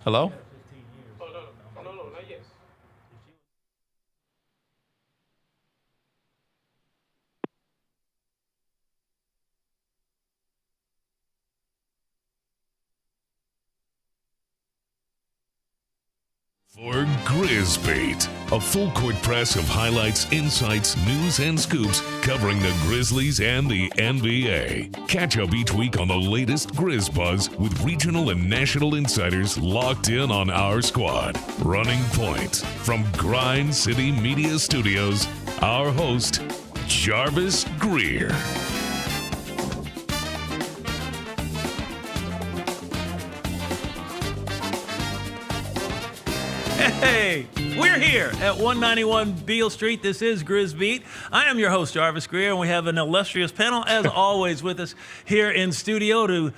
Hello? Oh, no, not yet. For GrizzBeat, a full court press of highlights, insights, news, and scoops covering the Grizzlies and the NBA. Catch up each week on the latest Grizz buzz with regional and national insiders locked in on our squad. Running point from Grind City Media Studios, our host, Jarvis Greer. Hey, we're here at 191 Beale Street. This is GrizzBeat. I am your host, Jarvis Greer, and we have an illustrious panel, as always, with us here in studio to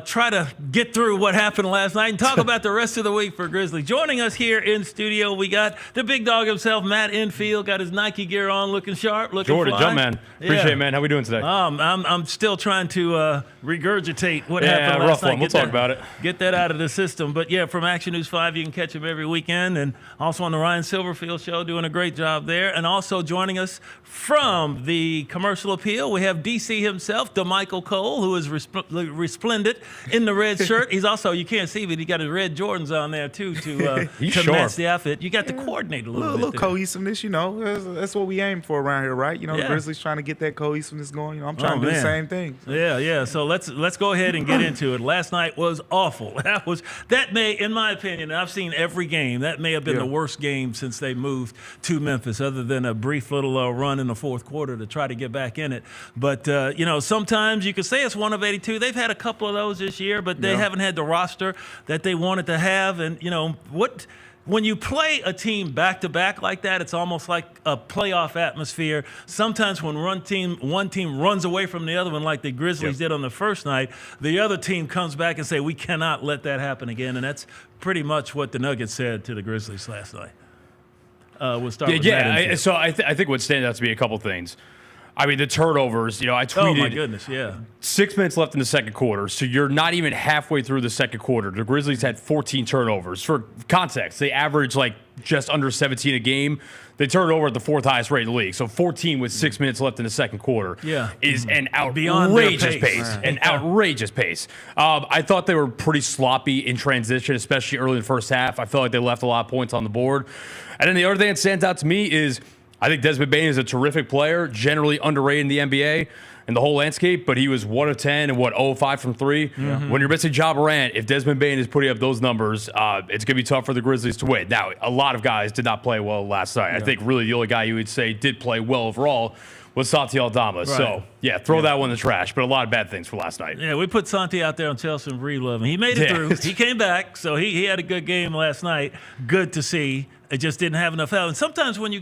try to get through what happened last night and talk about the rest of the week for Grizzlies. Joining us here in studio, we got the big dog himself, Matt Infield, got his Nike gear on, looking sharp, looking Jordan, fly. Jumpman. Appreciate it, man. How we doing today? I'm still trying to regurgitate what happened last rough night. one. We'll talk about it. Get that out of the system. But yeah, from Action News 5, you can catch him every weekend, and also on the Ryan Silverfield Show, doing a great job there. And also joining us from the Commercial Appeal, we have DC himself, DeMichael Cole, who is resplendent in the red shirt. He's also, you can't see, but he got his red Jordans on there too to match the outfit. You got to coordinate a little bit. Cohesiveness, that's what we aim for around here, right? The Grizzlies trying to get that cohesiveness going. I'm trying to do the same thing. So. Yeah. So let's go ahead and get into it. Last night was awful. That may, in my opinion, and I've seen every game, that may have been the worst game since they moved to Memphis, other than a brief little run in the fourth quarter to try to get back in it. But sometimes you could say it's one of 82. They've had a couple of those this year, but they haven't had the roster that they wanted to have. And when you play a team back-to-back like that, it's almost like a playoff atmosphere. Sometimes when one team runs away from the other one, like the Grizzlies did on the first night, the other team comes back and say, we cannot let that happen again. And that's pretty much what the Nuggets said to the Grizzlies last night. We'll start with that. So I think what stands out to be a couple things. I mean, the turnovers, I tweeted. Oh, my goodness, yeah. 6 minutes left in the second quarter, so you're not even halfway through the second quarter. The Grizzlies had 14 turnovers. For context, they average just under 17 a game. They turned over at the fourth highest rate in the league. So 14 with 6 minutes left in the second quarter is an outrageous pace. An outrageous pace. I thought they were pretty sloppy in transition, especially early in the first half. I felt like they left a lot of points on the board. And then the other thing that stands out to me is I think Desmond Bane is a terrific player, generally underrated in the NBA and the whole landscape, but he was 1 of 10 and 0 of 5 from 3. Mm-hmm. When you're missing Ja Morant, if Desmond Bane is putting up those numbers, it's going to be tough for the Grizzlies to win. Now, a lot of guys did not play well last night. Yeah. I think really the only guy you would say did play well overall was Santi Aldama. Right. So, throw that one in the trash, but a lot of bad things for last night. Yeah, we put Santi out there on Chelsea and Breedlove, and he made it through. He came back, so he had a good game last night. Good to see. It just didn't have enough help. And sometimes when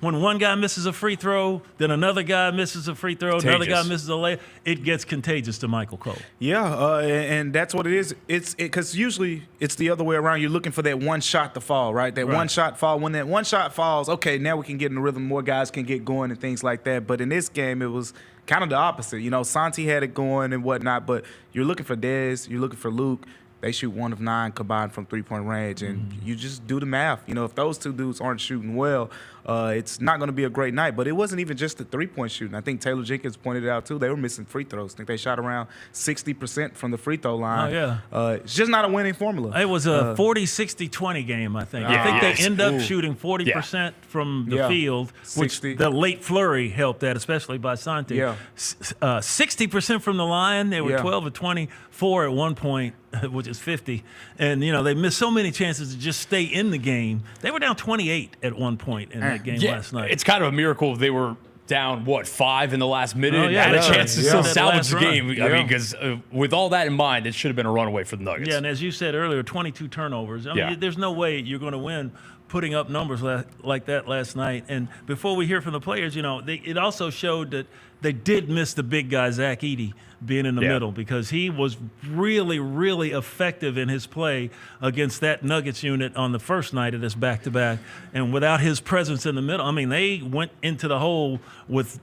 one guy misses a free throw, then another guy misses a free throw, another guy misses a layup, it gets contagious to Michael Cole. Yeah, and that's what it is. It's because usually it's the other way around. You're looking for that one shot to fall, right? That one shot fall. When that one shot falls, okay, now we can get in the rhythm. More guys can get going and things like that. But in this game, it was kind of the opposite. Santi had it going and whatnot, but you're looking for Dez, you're looking for Luke. They shoot 1 of 9 combined from three-point range, and you just do the math. If those two dudes aren't shooting well, it's not going to be a great night. But it wasn't even just the three-point shooting. I think Taylor Jenkins pointed it out, too. They were missing free throws. I think they shot around 60% from the free throw line. Oh, yeah. It's just not a winning formula. It was a 40-60-20 game, I think. I think they end up shooting 40% from the field, which the late flurry helped that, especially by Santi. 60% from the line. They were 12 of 24 at one point, which is 50. And, they missed so many chances to just stay in the game. They were down 28 at one point in that game last night. It's kind of a miracle if they were down, 5 in the last minute, had a chance to still salvage the game. I mean, because with all that in mind, it should have been a runaway for the Nuggets. Yeah, and as you said earlier, 22 turnovers. I mean, there's no way you're going to win putting up numbers like that last night. And before we hear from the players, it also showed that they did miss the big guy, Zach Edey, being in the middle, because he was really, really effective in his play against that Nuggets unit on the first night of this back-to-back. And without his presence in the middle, I mean, they went into the hole with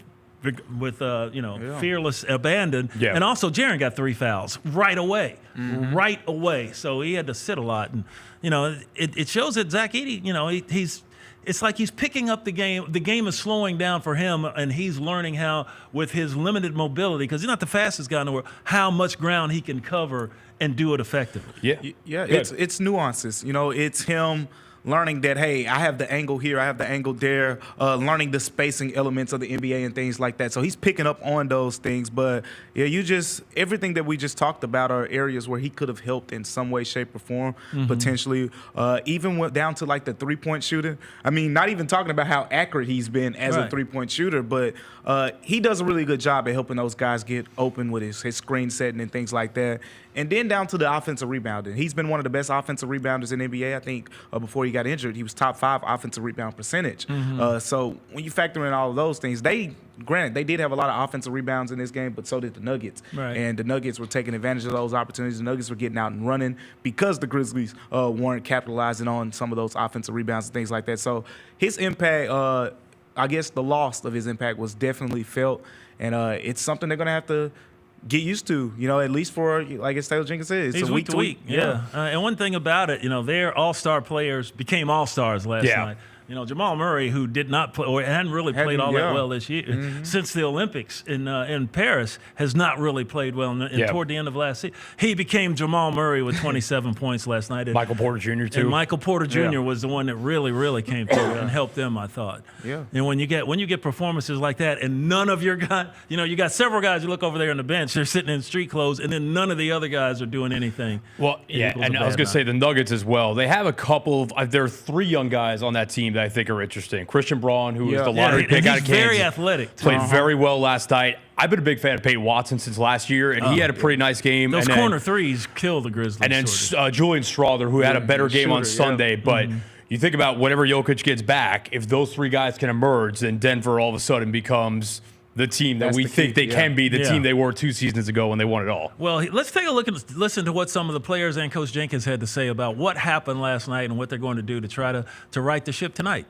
with fearless abandon. Yeah. And also, Jaren got 3 fouls right away. Right away. So he had to sit a lot. And, it shows that Zach Edey, he's – it's like he's picking up the game. The game is slowing down for him, and he's learning how, with his limited mobility, because he's not the fastest guy in the world, how much ground he can cover and do it effectively. Yeah. It's nuances. It's him learning that, hey, I have the angle here, I have the angle there, learning the spacing elements of the NBA and things like that. So he's picking up on those things. But, everything that we just talked about are areas where he could have helped in some way, shape, or form, potentially. Even went down to, like, the three-point shooting. I mean, not even talking about how accurate he's been as a three-point shooter, but he does a really good job at helping those guys get open with his screen setting and things like that. And then down to the offensive rebounding. He's been one of the best offensive rebounders in the NBA. I think before he got injured, he was top 5 offensive rebound percentage. So when you factor in all of those things, granted, they did have a lot of offensive rebounds in this game, but so did the Nuggets. Right. And the Nuggets were taking advantage of those opportunities. The Nuggets were getting out and running because the Grizzlies weren't capitalizing on some of those offensive rebounds and things like that. So his impact, I guess the loss of his impact was definitely felt. And it's something they're going to have to get used to, at least for, like as Taylor Jenkins said, it's a week to week. Yeah. And one thing about it, their all-star players became all-stars last night. Jamal Murray, who did not play or hadn't really played all that well this year since the Olympics in Paris, has not really played well toward the end of last season. He became Jamal Murray with 27 points last night. And Michael Porter Jr. too. And Michael Porter Jr. was the one that really came through and helped them, I thought. Yeah. And when you get performances like that, and none of your guys, you got several guys you look over there on the bench, they're sitting in street clothes, and then none of the other guys are doing anything. Well, and I was going to say the Nuggets as well. They have a couple of there are 3 young guys on that team that I think are interesting. Christian Braun, who was the lottery pick out of Kansas, very athletic. Played very well last night. I've been a big fan of Peyton Watson since last year, and he had a pretty nice game. Those corner threes kill the Grizzlies. And then Julian Strawther, who had a better game on Sunday. But you think about whenever Jokic gets back, if those 3 guys can emerge, then Denver all of a sudden becomes the team that we think they can be, the team they were 2 seasons ago when they won it all. Well, let's take a look and listen to what some of the players and Coach Jenkins had to say about what happened last night and what they're going to do to try to right the ship tonight.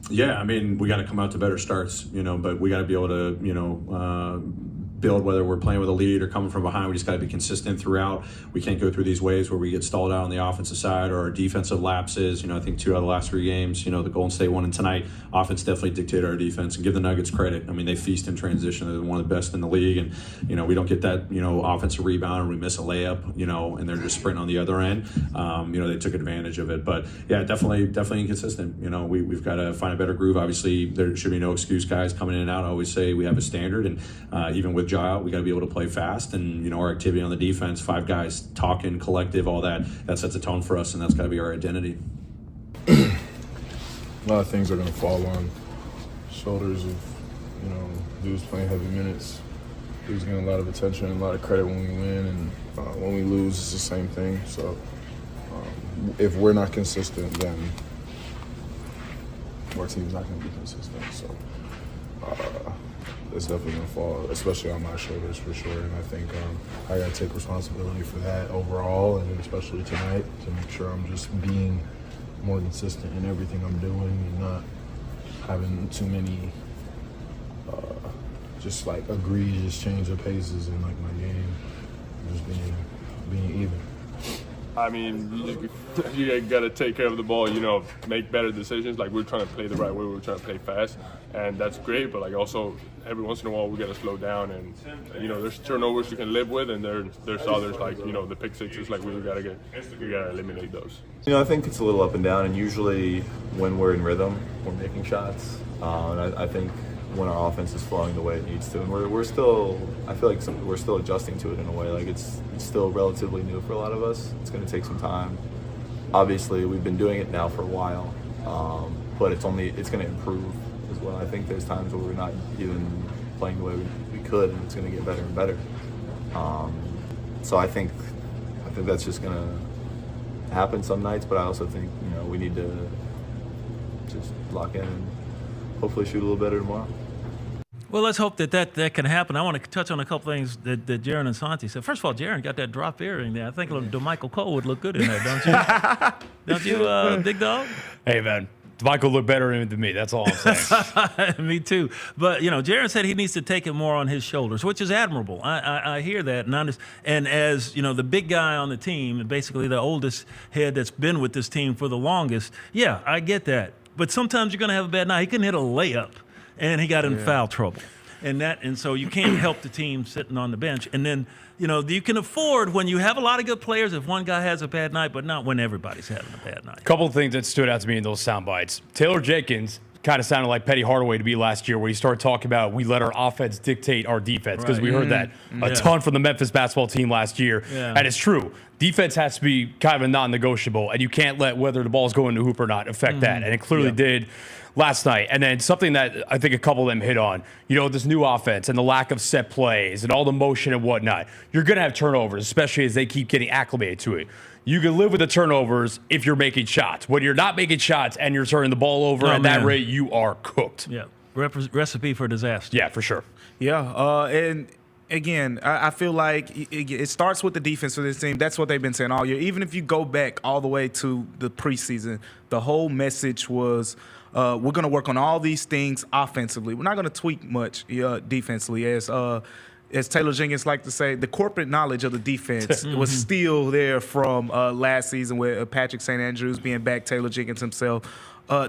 Yeah, I mean, we got to come out to better starts, but we got to be able to, build, whether we're playing with a lead or coming from behind. We just got to be consistent throughout. We can't go through these waves where we get stalled out on the offensive side or our defensive lapses. I think 2 out of the last 3 games, the Golden State one and tonight, offense definitely dictated our defense. And give the Nuggets credit. I mean, they feast in transition. They're one of the best in the league. And, we don't get that, offensive rebound or we miss a layup, and they're just sprinting on the other end. They took advantage of it. But, yeah, definitely inconsistent. We've got to find a better groove. Obviously, there should be no excuse, guys, coming in and out. I always say we have a standard. And even with out, we got to be able to play fast, and our activity on the defense, 5 guys talking, collective, all that sets a tone for us, and that's got to be our identity. A lot of things are going to fall on shoulders of dudes playing heavy minutes. Dudes getting a lot of attention and a lot of credit when we win, and when we lose, it's the same thing. So if we're not consistent, then our team's not going to be consistent. So it's definitely going to fall, especially on my shoulders for sure. And I think I got to take responsibility for that overall, and especially tonight, to make sure I'm just being more consistent in everything I'm doing and not having too many just like egregious change of paces in like my game, just being even. I mean, you got to take care of the ball, make better decisions. Like, we're trying to play the right way. We're trying to play fast, and that's great. But, like, also, every once in a while, we got to slow down. And, there's turnovers you can live with, and there's others, like, the pick sixes. Like, we got to eliminate those. I think it's a little up and down, and usually when we're in rhythm, we're making shots. And I think when our offense is flowing the way it needs to, and we're still, I feel like we're still adjusting to it in a way. Like it's still relatively new for a lot of us. It's going to take some time. Obviously, we've been doing it now for a while, but it's going to improve as well. I think there's times where we're not even playing the way we could, and it's going to get better and better. So I think that's just going to happen some nights, but I also think we need to just lock in and hopefully shoot a little better tomorrow. Well, let's hope that can happen. I want to touch on a couple things that Jaren and Santi said. First of all, Jaren got that drop earring there. I think Michael Cole would look good in that, don't you? Don't you, Big Dog? Hey, man. Michael looked better than me. That's all I'm saying. Me too. But, Jaron said he needs to take it more on his shoulders, which is admirable. I hear that. And as, the big guy on the team, and basically the oldest head that's been with this team for the longest, yeah, I get that. But sometimes you're going to have a bad night. He couldn't hit a layup, and he got in foul trouble. And so you can't help the team sitting on the bench. And then, you can afford when you have a lot of good players if one guy has a bad night, but not when everybody's having a bad night. A couple of things that stood out to me in those sound bites. Taylor Jenkins kind of sounded like Petty Hardaway to me last year, where he started talking about we let our offense dictate our defense, because we heard that a ton from the Memphis basketball team last year. Yeah. And it's true. Defense has to be kind of a non-negotiable, and you can't let whether the ball's going to hoop or not affect that. And it clearly did last night. And then something that I think a couple of them hit on, this new offense and the lack of set plays and all the motion and whatnot. You're going to have turnovers, especially as they keep getting acclimated to it. You can live with the turnovers if you're making shots. When you're not making shots and you're turning the ball over at that rate, you are cooked. Yeah, recipe for disaster. Yeah, for sure. Yeah, and again, I feel like it starts with the defense for this team. That's what they've been saying all year. Even if you go back all the way to the preseason, the whole message was we're going to work on all these things offensively. We're not going to tweak much defensively. As Taylor Jenkins liked to say, the corporate knowledge of the defense was still there from last season with Patrick St. Andrews being back, Taylor Jenkins himself.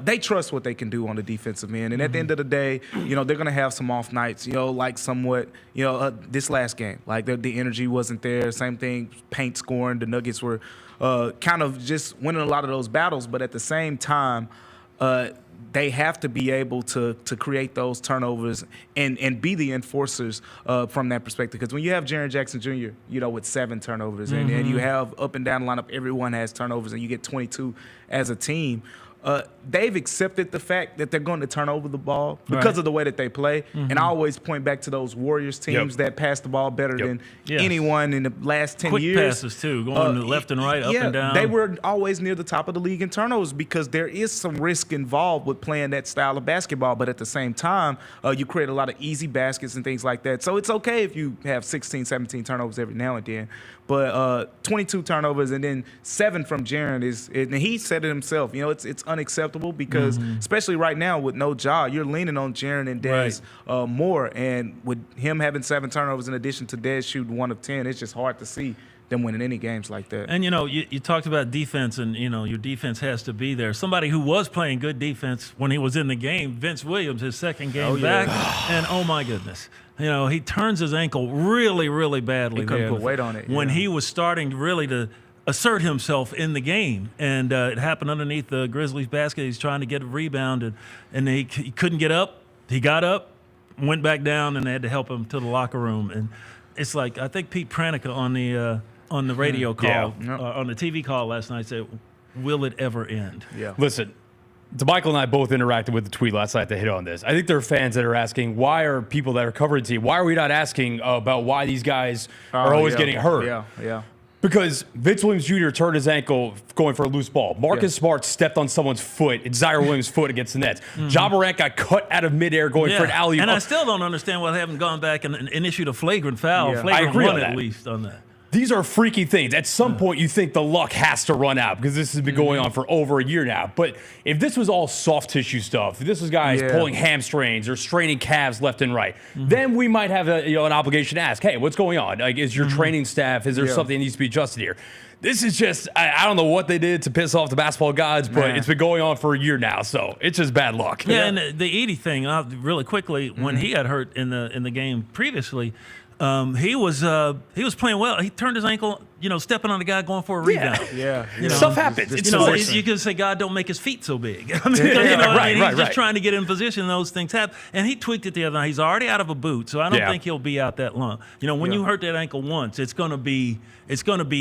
They trust what they can do on the defensive end. And at the end of the day, they're going to have some off nights, like somewhat, this last game. Like the energy wasn't there. Same thing, paint scoring. The Nuggets were kind of just winning a lot of those battles. But at the same time, they have to be able to create those turnovers and be the enforcers from that perspective. Because when you have Jaren Jackson Jr., with 7 turnovers, and you have up and down the lineup, everyone has turnovers, and you get 22 as a team, they've accepted the fact that they're going to turn over the ball because of the way that they play. And I always point back to those Warriors teams that pass the ball better than anyone in the last 10 years. Quick passes, too, going to left and right, up and down. They were always near the top of the league in turnovers because there is some risk involved with playing that style of basketball. But at the same time, you create a lot of easy baskets and things like that. So it's okay if you have 16, 17 turnovers every now and then. But 22 turnovers and then 7 from Jaren and he said it himself. It's unacceptable because especially right now with no Ja, you're leaning on Jaren and Dez more. And with him having 7 turnovers in addition to Dez shooting 1 of 10, it's just hard to see them winning any games like that. And, you talked about defense and, your defense has to be there. Somebody who was playing good defense when he was in the game, Vince Williams, his second game back. And, oh, my goodness. He turns his ankle really, really badly. He couldn't put weight on it. When he was starting really to assert himself in the game. And it happened underneath the Grizzlies basket. He's trying to get a rebound, and he couldn't get up. He got up, went back down, and they had to help him to the locker room. And it's like, I think Pete Pranica on the radio call, on the TV call last night said, will it ever end? Yeah. Listen, DeMichael and I both interacted with the tweet last night to hit on this. I think there are fans that are asking, why are people that are covering the team, why are we not asking about why these guys are always getting hurt? Yeah. Because Vince Williams Jr. turned his ankle going for a loose ball. Marcus Smart stepped on someone's foot, and Zaire Williams' foot against the Nets. Ja Morant got cut out of midair going for an alley-oop. And I still don't understand why they haven't gone back and issued a flagrant foul, flagrant one at least on that. These are freaky things. At some point, you think the luck has to run out because this has been going on for over a year now. But if this was all soft tissue stuff, if this was guys pulling hamstrings or straining calves left and right, then we might have an obligation to ask, hey, what's going on? Like, is your training staff, is there something that needs to be adjusted here? This is just, I don't know what they did to piss off the basketball gods, but it's been going on for a year now, so it's just bad luck. Yeah, and the Edey thing, really quickly, when he got hurt in the game previously, he was playing well. He turned his ankle, stepping on the guy going for a rebound. Yeah. Stuff happens. You can say God don't make his feet so big. He's just trying to get in position. Those things happen. And he tweaked it the other night. He's already out of a boot, so I don't think he'll be out that long. When you hurt that ankle once, it's gonna be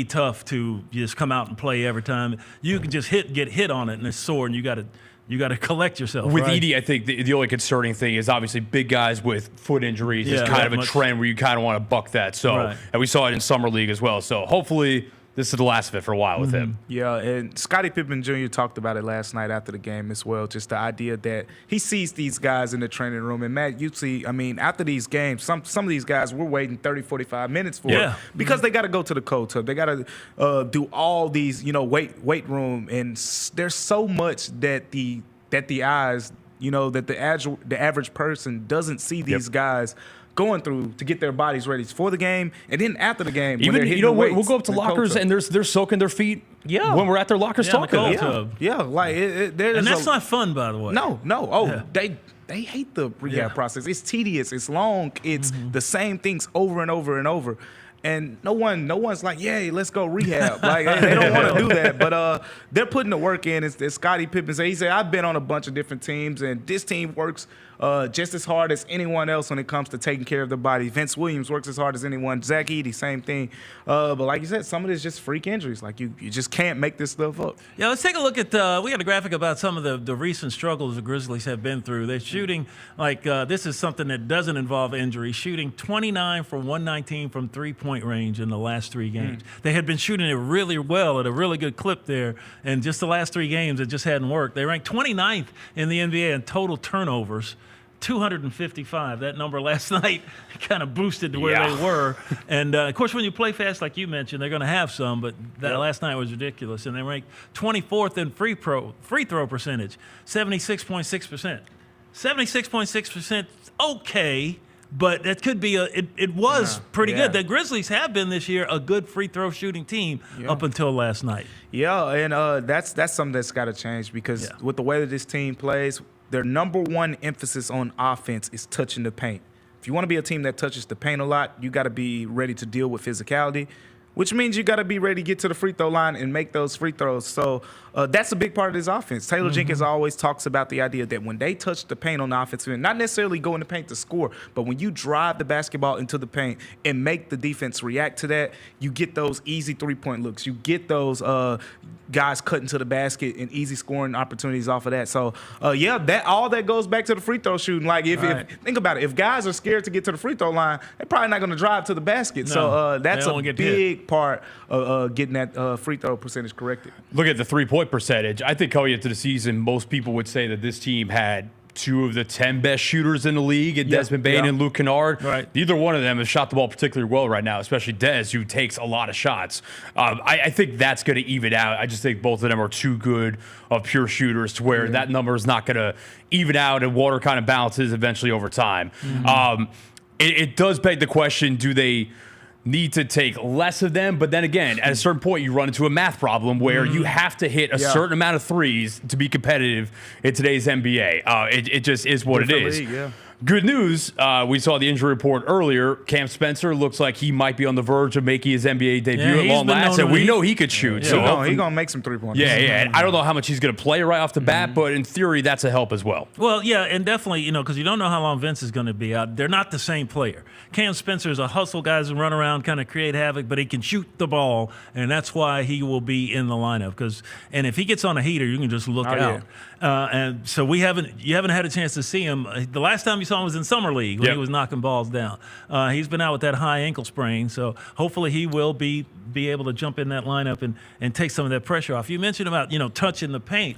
tough to just come out and play every time. You can just get hit on it and it's sore, and you got to collect yourself. With Edey, I think the only concerning thing is obviously big guys with foot injuries is kind of a trend where you kind of want to buck that. So, and we saw it in Summer League as well. So hopefully this is the last of it for a while with him. Yeah, and Scottie Pippen Jr. talked about it last night after the game as well, just the idea that he sees these guys in the training room. And, Matt, you see, after these games, some of these guys were waiting 30, 45 minutes for it because they got to go to the cold tub. They got to do all these, weight room. And there's so much that the that the eyes, that the average person doesn't see these guys going through to get their bodies ready for the game, and then after the game, when they're hitting the weights, we'll go up to lockers and they're soaking their feet. Yeah. When we're at their lockers talking. Like there's and that's not fun, by the way. No. Oh, they hate the rehab process. It's tedious. It's long. It's the same things over and over and over. And no one's like, yeah, let's go rehab. Like they don't want to do that, but they're putting the work in. It's Scottie Pippen said. He said, I've been on a bunch of different teams, and this team works just as hard as anyone else when it comes to taking care of the body. Vince Williams works as hard as anyone. Zach Edey, same thing. But like you said, some of it's just freak injuries. Like you just can't make this stuff up. Yeah, let's take a look at. We got a graphic about some of the recent struggles the Grizzlies have been through. They're shooting this is something that doesn't involve injury. Shooting 29 for 119 from 3-point range in the last 3 games. They had been shooting it really well at a really good clip there, and just the last 3 games it just hadn't worked. They ranked 29th in the NBA in total turnovers. 255. That number last night kind of boosted to where they were. And, of course, when you play fast, like you mentioned, they're going to have some, but that last night was ridiculous. And they ranked 24th in free throw percentage, 76.6%. 76.6%, okay, but that could be it was pretty good. The Grizzlies have been this year a good free throw shooting team up until last night. Yeah, and that's something that's got to change because with the way that this team plays, their number one emphasis on offense is touching the paint. If you want to be a team that touches the paint a lot, you got to be ready to deal with physicality, which means you got to be ready to get to the free throw line and make those free throws. So that's a big part of this offense. Taylor Jenkins always talks about the idea that when they touch the paint on the offensive end, not necessarily go in the paint to score, but when you drive the basketball into the paint and make the defense react to that, you get those easy three-point looks. You get those guys cutting to the basket and easy scoring opportunities off of that. So, that all that goes back to the free throw shooting. Like, if think about it, if guys are scared to get to the free throw line, they're probably not going to drive to the basket. No, so that's a big part of getting that free throw percentage corrected. Look at the 3-point percentage. I think going into the season, most people would say that this team had 2 of the 10 best shooters in the league, and Desmond Bane and Luke Kennard. Right. Neither one of them has shot the ball particularly well right now, especially Des, who takes a lot of shots. I think that's going to even out. I just think both of them are too good of pure shooters to where that number is not going to even out, and water kind of balances eventually over time. It does beg the question, do they need to take less of them? But then again, at a certain point, you run into a math problem where you have to hit a certain amount of threes to be competitive in today's NBA. It just is what it is. Good news, we saw the injury report earlier. Cam Spencer looks like he might be on the verge of making his NBA debut at long last, and we know he could shoot. So he's going to make some three-pointers. And I don't know how much he's going to play right off the bat, but in theory, that's a help as well. Well, yeah, and definitely, because you don't know how long Vince is going to be out. They're not the same player. Cam Spencer is a hustle guy who run around, kind of create havoc, but he can shoot the ball, and that's why he will be in the lineup. And if he gets on a heater, you can just look out. And so you haven't had a chance to see him. The last time you saw him was in Summer League when he was knocking balls down. He's been out with that high ankle sprain, so hopefully he will be able to jump in that lineup and take some of that pressure off. You mentioned about touching the paint.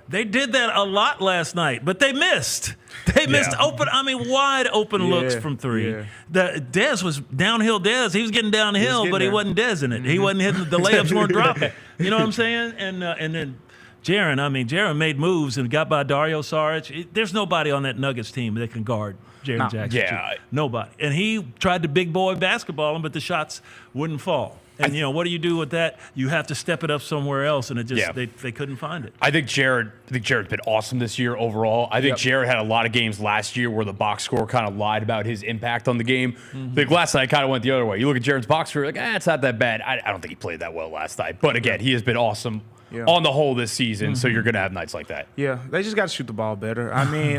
They did that a lot last night, but they missed. They missed wide open looks from three. Dez was downhill. He was getting downhill, but he wasn't Dez in it. He wasn't hitting the layups weren't dropping. You know what I'm saying? And then Jaren made moves and got by Dario Saric. There's nobody on that Nuggets team that can guard Jaren Jackson. Nobody. And he tried to big boy basketball him, but the shots wouldn't fall. And, what do you do with that? You have to step it up somewhere else, and it just they couldn't find it. I think Jared's been awesome this year overall. I think Jared had a lot of games last year where the box score kind of lied about his impact on the game. I think last night kind of went the other way. You look at Jared's box score, it's not that bad. I don't think he played that well last night. But, again, he has been awesome on the whole this season, so you're going to have nights like that. Yeah, they just got to shoot the ball better. I mean,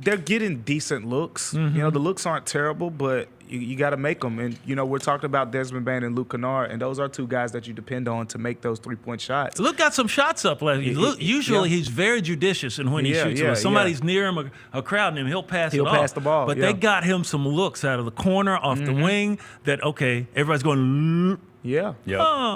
they're getting decent looks. The looks aren't terrible, but you got to make them. And, we're talking about Desmond Bane and Luke Kennard, and those are 2 guys that you depend on to make those three-point shots. Luke got some shots up last night. Usually he's very judicious in when he shoots. When somebody's near him, a crowd him, he'll pass it off. He'll pass the ball. But they got him some looks out of the corner, off the wing, that, everybody's going,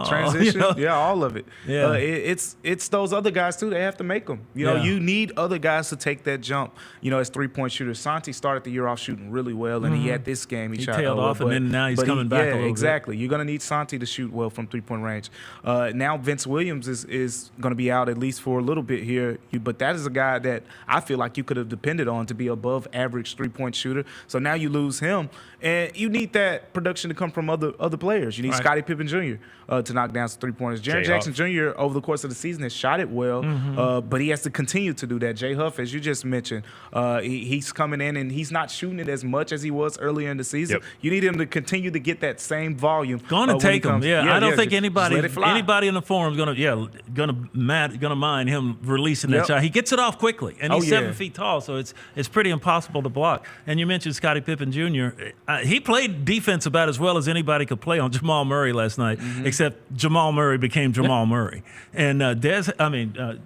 transition, all of it. It's those other guys too. They have to make them. You need other guys to take that jump. As 3-point shooters. Santi started the year off shooting really well, and he had this game. He shot. tailed off, and then now he's coming back a little exactly. You're going to need Santi to shoot well from three-point range. Now Vince Williams is going to be out at least for a little bit here, but that is a guy that I feel like you could have depended on to be above average three-point shooter. So now you lose him, and you need that production to come from other players. You need Scottie Pippen Jr. To knock down some three-pointers. Jaren Jackson Jr. over the course of the season has shot it well, but he has to continue to do that. Jay Huff, as you just mentioned, he's coming in and he's not shooting it as much as he was earlier in the season. You need him to continue to get that same volume. Going to take him. I don't think anybody in the forum is gonna mind him releasing that shot. He gets it off quickly, and he's 7 feet tall, so it's pretty impossible to block. And you mentioned Scottie Pippen Jr. He played defense about as well as anybody could play on Jamal Murray last night, except Jamal Murray became Jamal Murray. And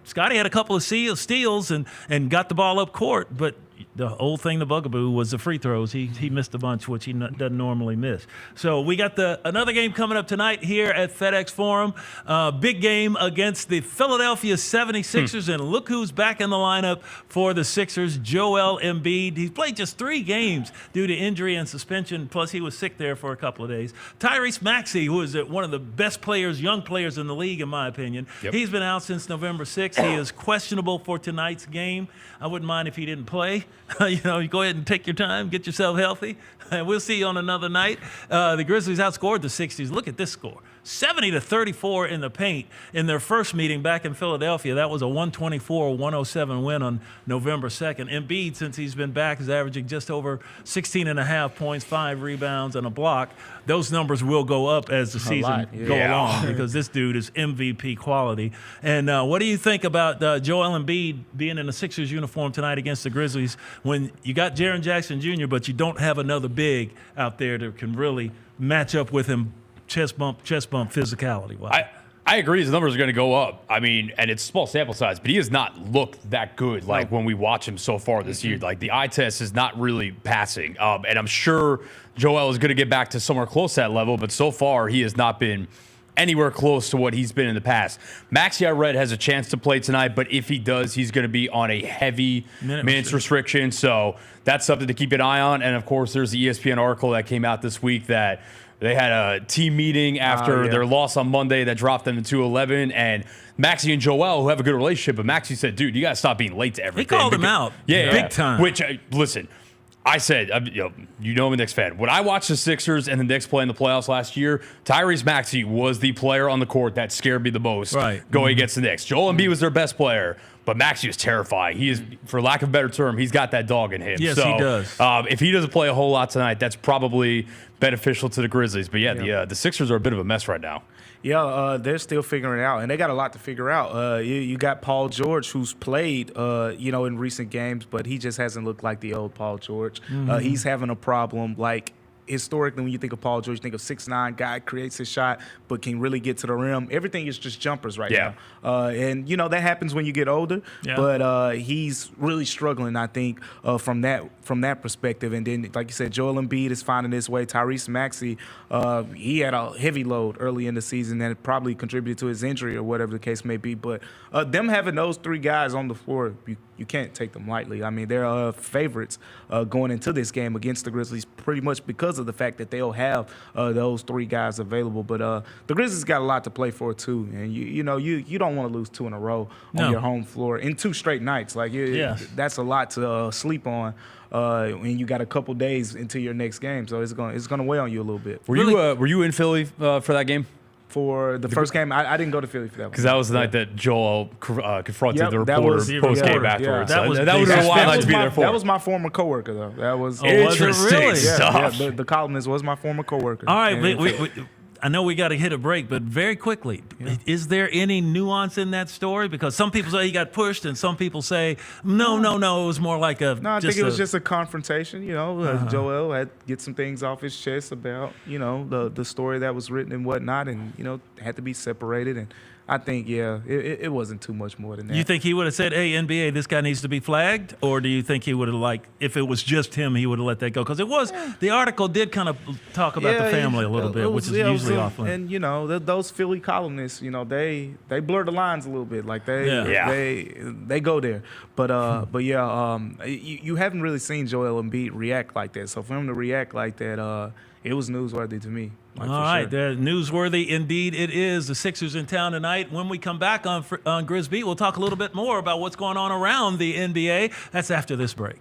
Scottie had a couple of steals and got the ball up court, but the old thing, the bugaboo, was the free throws. He missed a bunch, which he doesn't normally miss. So we got another game coming up tonight here at FedEx Forum. Big game against the Philadelphia 76ers, and look who's back in the lineup for the Sixers, Joel Embiid. He played just 3 games due to injury and suspension, plus he was sick there for a couple of days. Tyrese Maxey, who is one of the best players, young players in the league, in my opinion. He's been out since November 6th. He is questionable for tonight's game. I wouldn't mind if he didn't play. You go ahead and take your time, get yourself healthy, and we'll see you on another night. The Grizzlies outscored the 60s. Look at this score. 70-34 in the paint in their first meeting back in Philadelphia. That was a 124-107 win on November 2nd. Embiid, since he's been back, is averaging just over 16.5 points, 5 rebounds, and a block. Those numbers will go up as the season go along because this dude is MVP quality. And what do you think about Joel Embiid being in a Sixers uniform tonight against the Grizzlies when you got Jaren Jackson Jr., but you don't have another big out there that can really match up with him chest bump physicality? Wow. I agree his numbers are going to go up. I mean, and it's small sample size, but he has not looked that good when we watch him so far this year. Like, the eye test is not really passing. And I'm sure Joel is going to get back to somewhere close to that level, but so far he has not been anywhere close to what he's been in the past. Maxey, I read, has a chance to play tonight, but if he does, he's going to be on a heavy minutes restriction. So that's something to keep an eye on. And, of course, there's the ESPN article that came out this week that they had a team meeting after their loss on Monday that dropped them to 2-11, and Maxey and Joel, who have a good relationship, but Maxey said, dude, you got to stop being late to everything. He called him out big time. Which, listen, I said, I'm a Knicks fan. When I watched the Sixers and the Knicks play in the playoffs last year, Tyrese Maxey was the player on the court that scared me the most going against the Knicks. Joel Embiid was their best player, but Maxey was terrifying. He is, for lack of a better term, he's got that dog in him. Yes, he does. If he doesn't play a whole lot tonight, that's probably beneficial to the Grizzlies. But the Sixers are a bit of a mess right now. Yeah, they're still figuring it out, and they got a lot to figure out. You got Paul George, who's played, in recent games, but he just hasn't looked like the old Paul George. He's having a problem, like, historically, when you think of Paul George, you think of 6'9", guy, creates his shot, but can really get to the rim. Everything is just jumpers right now. And, that happens when you get older. But he's really struggling, I think, from that perspective. And then, like you said, Joel Embiid is finding his way. Tyrese Maxey, he had a heavy load early in the season that probably contributed to his injury or whatever the case may be. But them having those 3 guys on the floor, you can't take them lightly. I mean, they're favorites going into this game against the Grizzlies pretty much because of the fact that they'll have those 3 guys available. But the Grizzlies got a lot to play for, too. And, you don't want to lose 2 in a row on your home floor in 2 straight nights. Like, that's a lot to sleep on. And you got a couple days into your next game, so it's gonna weigh on you a little bit. Were you in Philly for that game? For the first game, I didn't go to Philly for that one. Because that was the night that Joel confronted the reporter post-game afterwards. That was a wild night to be there for. That was my former coworker, though. That was interesting stuff. The columnist was my former coworker. All right, I know we got to hit a break, but very quickly, is there any nuance in that story? Because some people say he got pushed, and some people say, no, it was more like a... No, I think it was just a confrontation. Joel had to get some things off his chest about, the story that was written and whatnot, and, had to be separated. And I think, yeah, it wasn't too much more than that. You think he would have said, hey, NBA, this guy needs to be flagged? Or do you think he would have, if it was just him, he would have let that go? Because the article did kind of talk about the family a little bit, which is usually off limits. And, those Philly columnists, they blur the lines a little bit. Like, they go there. But you haven't really seen Joel Embiid react like that. So for him to react like that, it was newsworthy to me. All right, newsworthy indeed it is. The Sixers in town tonight. When we come back on GrizzBeat, we'll talk a little bit more about what's going on around the NBA. That's after this break.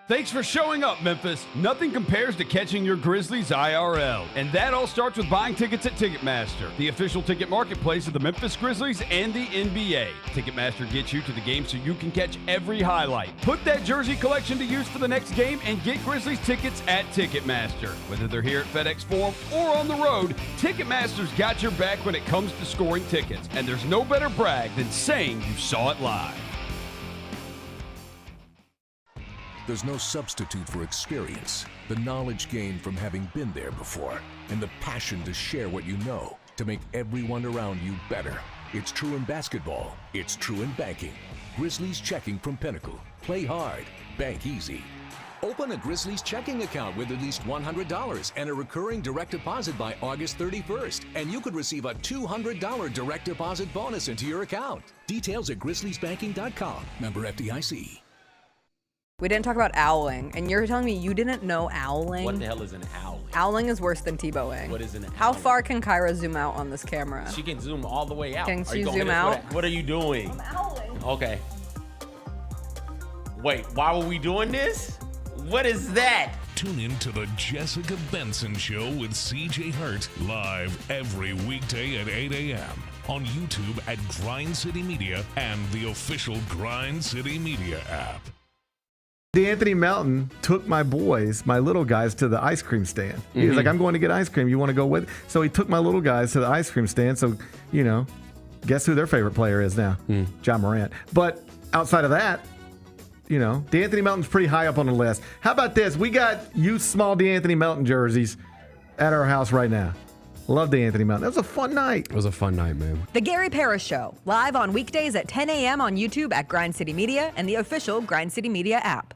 Thanks for showing up, Memphis. Nothing compares to catching your Grizzlies IRL. And that all starts with buying tickets at Ticketmaster, the official ticket marketplace of the Memphis Grizzlies and the NBA. Ticketmaster gets you to the game so you can catch every highlight. Put that jersey collection to use for the next game and get Grizzlies tickets at Ticketmaster. Whether they're here at FedEx Forum or on the road, Ticketmaster's got your back when it comes to scoring tickets. And there's no better brag than saying you saw it live. There's no substitute for experience, the knowledge gained from having been there before, and the passion to share what you know to make everyone around you better. It's true in basketball. It's true in banking. Grizzlies checking from Pinnacle. Play hard. Bank easy. Open a Grizzlies checking account with at least $100 and a recurring direct deposit by August 31st, and you could receive a $200 direct deposit bonus into your account. Details at grizzliesbanking.com. Member FDIC. We didn't talk about owling, and you're telling me you didn't know owling? What the hell is an owling? Owling is worse than Tebowing. What is an owling? How far can Kyra zoom out on this camera? She can zoom all the way out. Can she zoom out? What are you doing? I'm owling. Okay. Wait, why were we doing this? What is that? Tune in to the Jessica Benson Show with CJ Hurt live every weekday at 8 a.m. on YouTube at Grind City Media and the official Grind City Media app. D'Anthony Melton took my little guys, to the ice cream stand. He was like, I'm going to get ice cream. You want to go with? So he took my little guys to the ice cream stand. So, guess who their favorite player is now? John Morant. But outside of that, D'Anthony Melton's pretty high up on the list. How about this? We got youth small D'Anthony Melton jerseys at our house right now. Love D'Anthony Melton. That was a fun night. It was a fun night, man. The Gary Parrish Show, live on weekdays at 10 a.m. on YouTube at Grind City Media and the official Grind City Media app.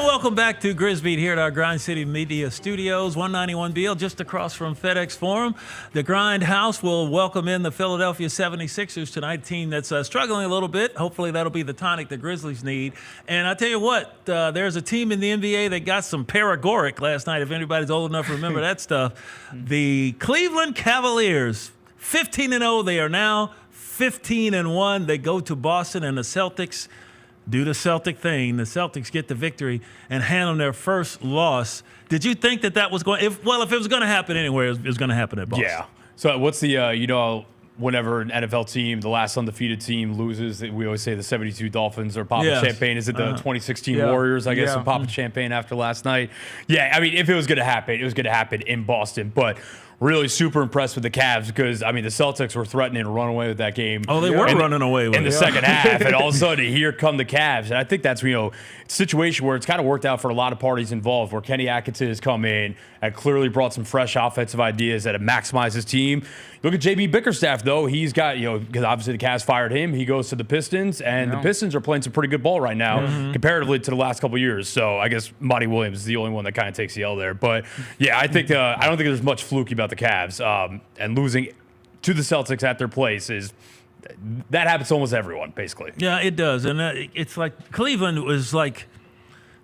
Welcome back to GrizzBeat here at our Grind City Media Studios, 191 Beale, just across from FedEx Forum. The Grind House will welcome in the Philadelphia 76ers tonight, a team that's struggling a little bit. Hopefully that'll be the tonic the Grizzlies need. And I tell you what, there's a team in the NBA that got some paregoric last night, if anybody's old enough to remember that stuff. The Cleveland Cavaliers, 15-0 they are now, 15-1. They go to Boston, and the Celtics do the Celtic thing. The Celtics get the victory and hand them their first loss. Did you think that was going? If it was going to happen anywhere, it was going to happen at Boston. Yeah. So what's the whenever an NFL team, the last undefeated team loses, we always say the 72 Dolphins are popping champagne. Is it the 2016 Warriors? I guess are popping champagne after last night. Yeah. I mean, if it was going to happen, it was going to happen in Boston, but. Really super impressed with the Cavs because, the Celtics were threatening to run away with that game. Oh, they were running away with it. In the second half, and all of a sudden, here come the Cavs. And I think that's, a situation where it's kind of worked out for a lot of parties involved, where Kenny Atkinson has come in and clearly brought some fresh offensive ideas that have maximized his team. Look at JB Bickerstaff, though. He's got, because obviously the Cavs fired him. He goes to the Pistons, and the Pistons are playing some pretty good ball right now comparatively to the last couple of years. So I guess Monty Williams is the only one that kind of takes the L there. But, yeah, I think I don't think there's much fluky about the Cavs. And losing to the Celtics at their place that happens to almost everyone, basically. Yeah, it does. And it's like Cleveland was like,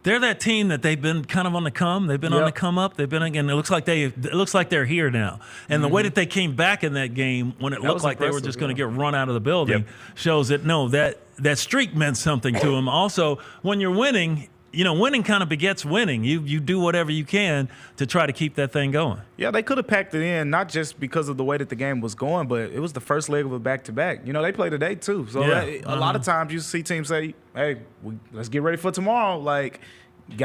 they're that team that they've been kind of on the come. They've been on the come up. They've been again. It looks like they're here now. And the way that they came back in that game when it looked like they were just going to get run out of the building shows that that streak meant something to them. Also, when you're winning, winning kind of begets winning. You do whatever you can to try to keep that thing going. Yeah, they could have packed it in, not just because of the way that the game was going, but it was the first leg of a back-to-back. They play today too. So a lot of times you see teams say, hey, let's get ready for tomorrow. Like, you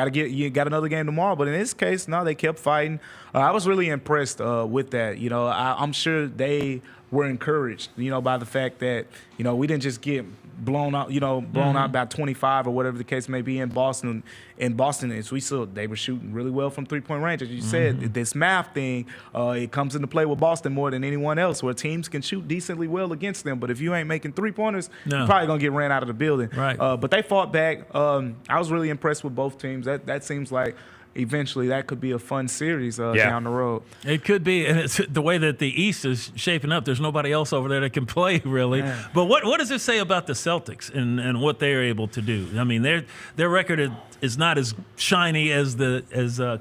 got another game tomorrow. But in this case, no, they kept fighting. I was really impressed with that. I'm sure they were encouraged, by the fact that, we didn't just get blown out, out by 25 or whatever the case may be in Boston. In Boston, they were shooting really well from three-point range. As you said, this math thing, it comes into play with Boston more than anyone else, where teams can shoot decently well against them. But if you ain't making three-pointers, you're probably going to get ran out of the building. Right. But they fought back. I was really impressed with both teams. That seems like eventually that could be a fun series down the road. It could be, and it's the way that the East is shaping up. There's nobody else over there that can play really. Man. But what does it say about the Celtics and what they're able to do? I mean, their record is not as shiny as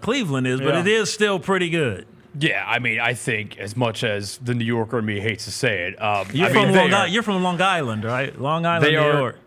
Cleveland is, but it is still pretty good. Yeah, I mean, I think as much as the New Yorker in me hates to say it, you're from Long Island, right? Long Island, New York.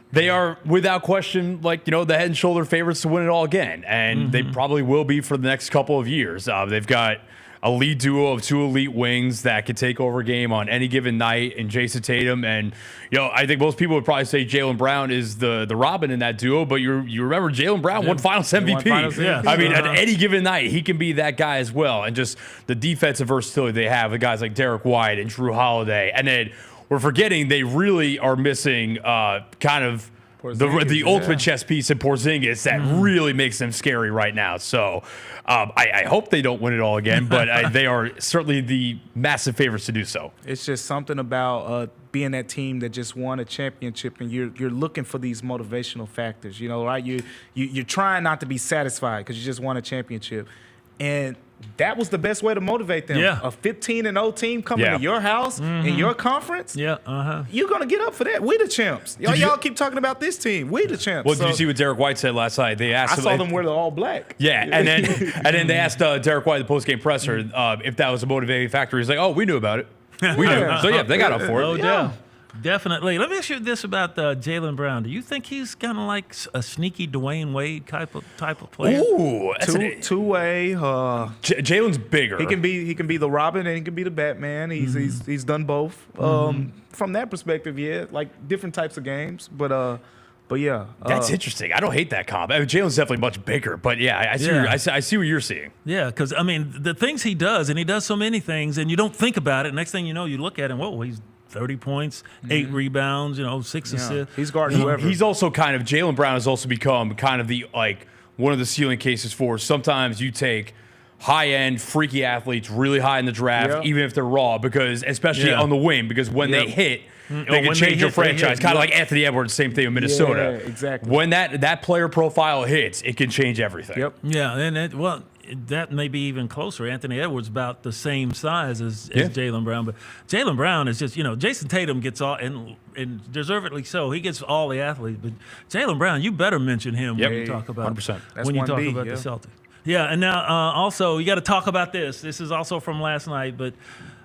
They are, without question, the head and shoulder favorites to win it all again. And they probably will be for the next couple of years. They've got a lead duo of two elite wings that could take over a game on any given night in Jason Tatum. And, I think most people would probably say Jaylen Brown is the Robin in that duo. But you remember Jaylen Brown won Finals MVP. I mean, at any given night, he can be that guy as well. And just the defensive versatility they have with guys like Derek White and Drew Holiday. And then we're forgetting they really are missing kind of the ultimate chess piece in Porzingis that really makes them scary right now. So I hope they don't win it all again, but they are certainly the massive favorites to do so. It's just something about being that team that just won a championship, and you're looking for these motivational factors, right? You're trying not to be satisfied because you just won a championship. And that was the best way to motivate them. Yeah. A 15-0 team coming to your house in your conference. Yeah. You're gonna get up for that. We the champs. Y'all keep talking about this team. We the champs. Well, did you see what Derek White said last night? They asked. I saw them wear the all black. Yeah, and then they asked Derek White at the postgame presser if that was a motivating factor. He's like, "Oh, we knew about it. We knew." So yeah, they got up for it. Yeah. Definitely. Let me ask you this about Jaylen Brown. Do you think he's kind of like a sneaky Dwayne Wade type of player? Ooh, two-way. Jalen's bigger. He can be the Robin and he can be the Batman. He's done both. From that perspective, like different types of games. But yeah, that's interesting. I don't hate that comp. I mean, Jalen's definitely much bigger, but yeah, I see what you're seeing. Yeah, because I mean, the things he does, and he does so many things, and you don't think about it. Next thing you know, you look at him. Whoa, he's 30 points, 8 rebounds, 6 assists. He's guarding whoever. He's also Jaylen Brown has also become kind of one of the ceiling cases for sometimes you take high-end, freaky athletes really high in the draft, even if they're raw, because especially on the wing, because when they hit, they can change your franchise. Kind of like Anthony Edwards, same thing in Minnesota. Yeah, exactly. When that player profile hits, it can change everything. Yep. Yeah, and that may be even closer. Anthony Edwards about the same size as Jaylen Brown, but Jaylen Brown is just Jason Tatum gets all and deservedly so. He gets all the athletes, but Jaylen Brown, you better mention him when you talk about 100%. When you talk about the Celtics. Yeah, and now also you got to talk about this. This is also from last night, but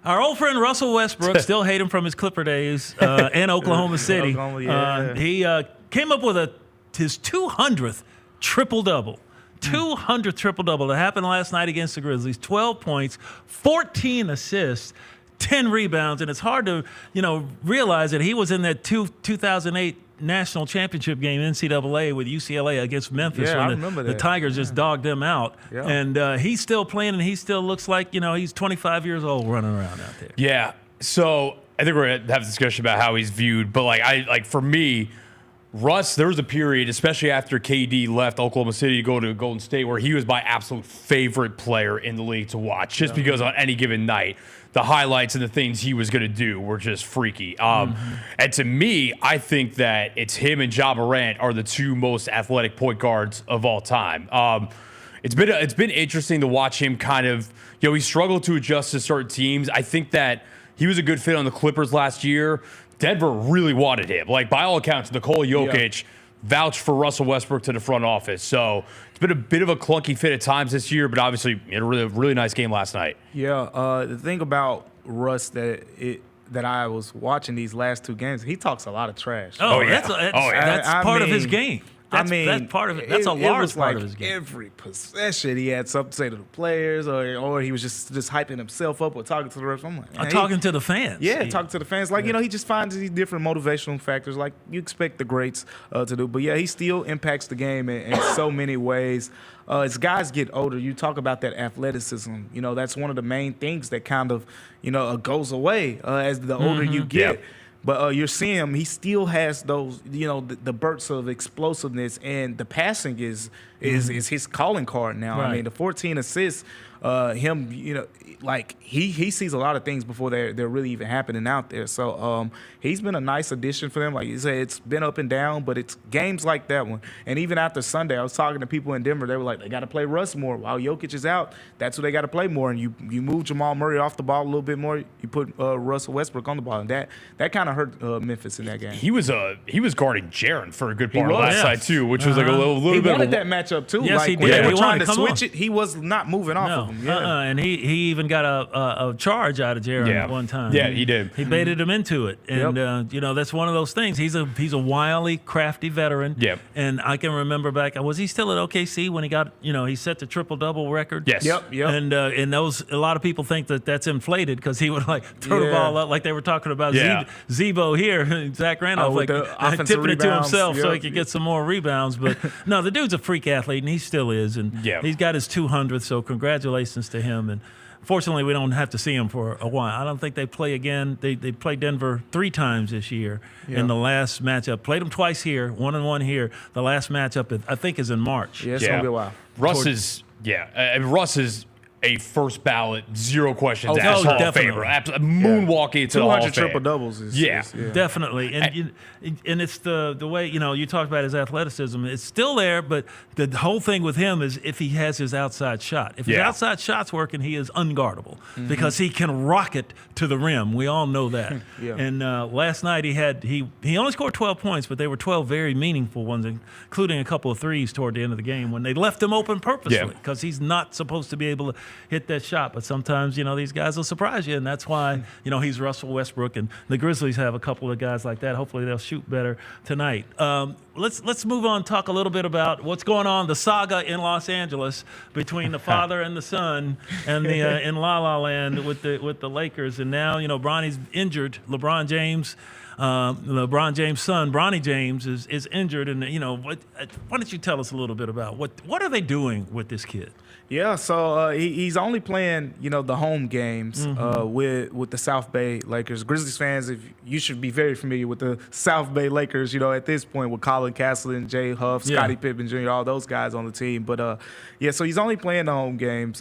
our old friend Russell Westbrook, still hate him from his Clipper days in Oklahoma City. He came up with his 200th triple-double. 200th triple-double that happened last night against the Grizzlies. 12 points, 14 assists, 10 rebounds, and it's hard to realize that he was in that 2008 national championship game NCAA with UCLA against Memphis when the Tigers just dogged them out. Yeah. And he's still playing, and he still looks like he's 25 years old running around out there. Yeah. So I think we're gonna have a discussion about how he's viewed, but for me, Russ, there was a period, especially after KD left Oklahoma City to go to Golden State, where he was my absolute favorite player in the league to watch, just because on any given night, the highlights and the things he was going to do were just freaky. And to me, I think that it's him and Ja Morant are the two most athletic point guards of all time. It's been interesting to watch him kind of, he struggled to adjust to certain teams. I think that he was a good fit on the Clippers last year. Denver really wanted him. By all accounts, Nikola Jokic vouched for Russell Westbrook to the front office. So it's been a bit of a clunky fit at times this year, but obviously he had a really nice game last night. Yeah, the thing about Russ that I was watching these last two games, he talks a lot of trash. That's part of his game. that's part of it. That's a large part of his game. Every possession he had something to say to the players, or he was just hyping himself up or talking to the refs. I'm like, talking to the fans. Yeah, talking to the fans. Like, he just finds these different motivational factors like you expect the greats to do. But, yeah, he still impacts the game in so many ways. As guys get older, you talk about that athleticism. That's one of the main things that kind of, goes away as the older you get. Yeah. But you're seeing him, he still has those, the bursts of explosiveness, and the passing is his calling card now. Right. I mean, the 14 assists, him, like he sees a lot of things before they're really even happening out there. So he's been a nice addition for them. Like you said, it's been up and down, but it's games like that one. And even after Sunday, I was talking to people in Denver. They were like, they got to play Russ more. While Jokic is out, that's what they got to play more. And you move Jamal Murray off the ball a little bit more. You put Russell Westbrook on the ball, and that kind of hurt Memphis in that game. He was guarding Jaren for a good part of was. last night too, which was like a little he bit wanted of that matchup too. Yes, like he when did. they were He trying wanted to to come switch it, he was not moving off of him. And he even got a charge out of Jaren at one time. Yeah, he did. He baited him into it, and that's one of those things. He's a wily, crafty veteran. Yep. And I can remember back. Was he still at OKC when he got? He set the triple-double record. Yes. Yep. And a lot of people think that's inflated because he would like throw the ball up like they were talking about Zebo here, Zach Randolph, like tipping it to himself so he could get some more rebounds. But no, the dude's a freak athlete, and he still is. And he's got his 200th, so congratulations to him. And fortunately, we don't have to see him for a while. I don't think they play again. They played Denver 3 times this year in the last matchup. Played them twice here, 1-1 here. The last matchup, I think, is in March. Yeah, it's going to be a while. Russ is a first ballot, zero questions asked Hall of Famer. Moonwalking to the Hall of Fame. 200 triple doubles is Definitely. And it's the way, you talked about his athleticism. It's still there, but the whole thing with him is if he has his outside shot. If his outside shot's working, he is unguardable because he can rocket to the rim. We all know that. And last night he only scored 12 points, but they were 12 very meaningful ones, including a couple of threes toward the end of the game when they left him open purposely because he's not supposed to be able to hit that shot. But sometimes, these guys will surprise you, and that's why, he's Russell Westbrook, and the Grizzlies have a couple of guys like that. Hopefully they'll shoot better tonight. Let's move on, talk a little bit about what's going on, the saga in Los Angeles between the father and the son and the in La La Land with the Lakers. And now, Bronny's injured. LeBron James' son, Bronny James, is injured. And, why don't you tell us a little bit about what are they doing with this kid? Yeah, so he's only playing, the home games with the South Bay Lakers. Grizzlies fans, you should be very familiar with the South Bay Lakers, at this point with Colin Castleton, Jay Huff, Scottie Pippen Jr., all those guys on the team. But, so he's only playing the home games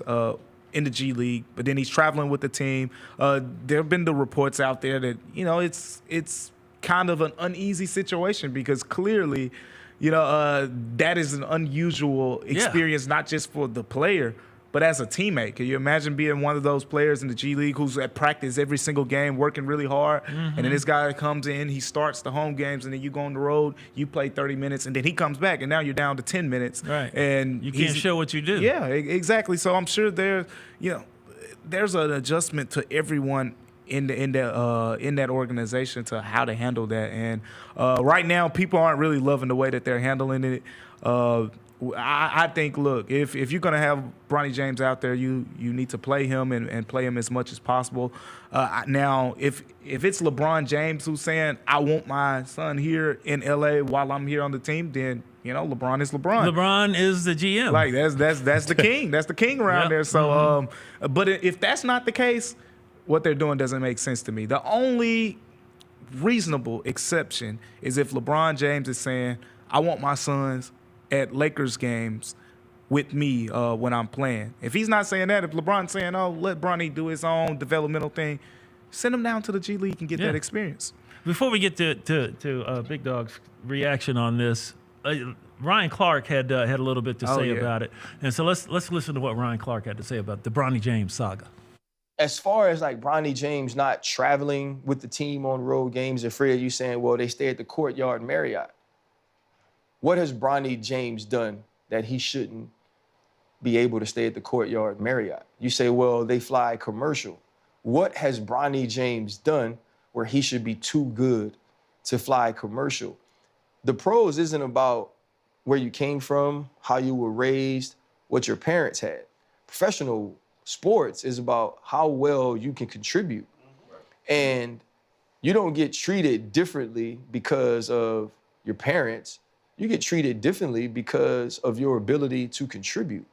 in the G League, but then he's traveling with the team. There have been the reports out there that, it's kind of an uneasy situation because clearly – that is an unusual experience, not just for the player, but as a teammate. Can you imagine being one of those players in the G League who's at practice every single game, working really hard, and then this guy comes in, he starts the home games, and then you go on the road, you play 30 minutes, and then he comes back, and now you're down to 10 minutes. Right. And you can't show what you do. Yeah, exactly. So I'm sure there's an adjustment to everyone in that organization to how to handle that. And right now, people aren't really loving the way that they're handling it. I think, look, if you're going to have Bronny James out there, you need to play him and play him as much as possible. Now, if it's LeBron James who's saying, I want my son here in L.A. while I'm here on the team, then, LeBron is LeBron. LeBron is the GM. Like, that's the king. That's the king around there. So, but if that's not the case, what they're doing doesn't make sense to me. The only reasonable exception is if LeBron James is saying, I want my sons at Lakers games with me when I'm playing. If he's not saying that, if LeBron's saying, let Bronny do his own developmental thing, send him down to the G League and get that experience. Before we get to Big Dog's reaction on this, Ryan Clark had a little bit to say about it. And so let's listen to what Ryan Clark had to say about the Bronny James saga. As far as like Bronny James not traveling with the team on road games, and Freya, you saying, well, they stay at the Courtyard Marriott. What has Bronny James done that he shouldn't be able to stay at the Courtyard Marriott? You say, well, they fly commercial. What has Bronny James done where he should be too good to fly commercial? The pros isn't about where you came from, how you were raised, what your parents had. Professional sports is about how well you can contribute. And you don't get treated differently because of your parents. You get treated differently because of your ability to contribute.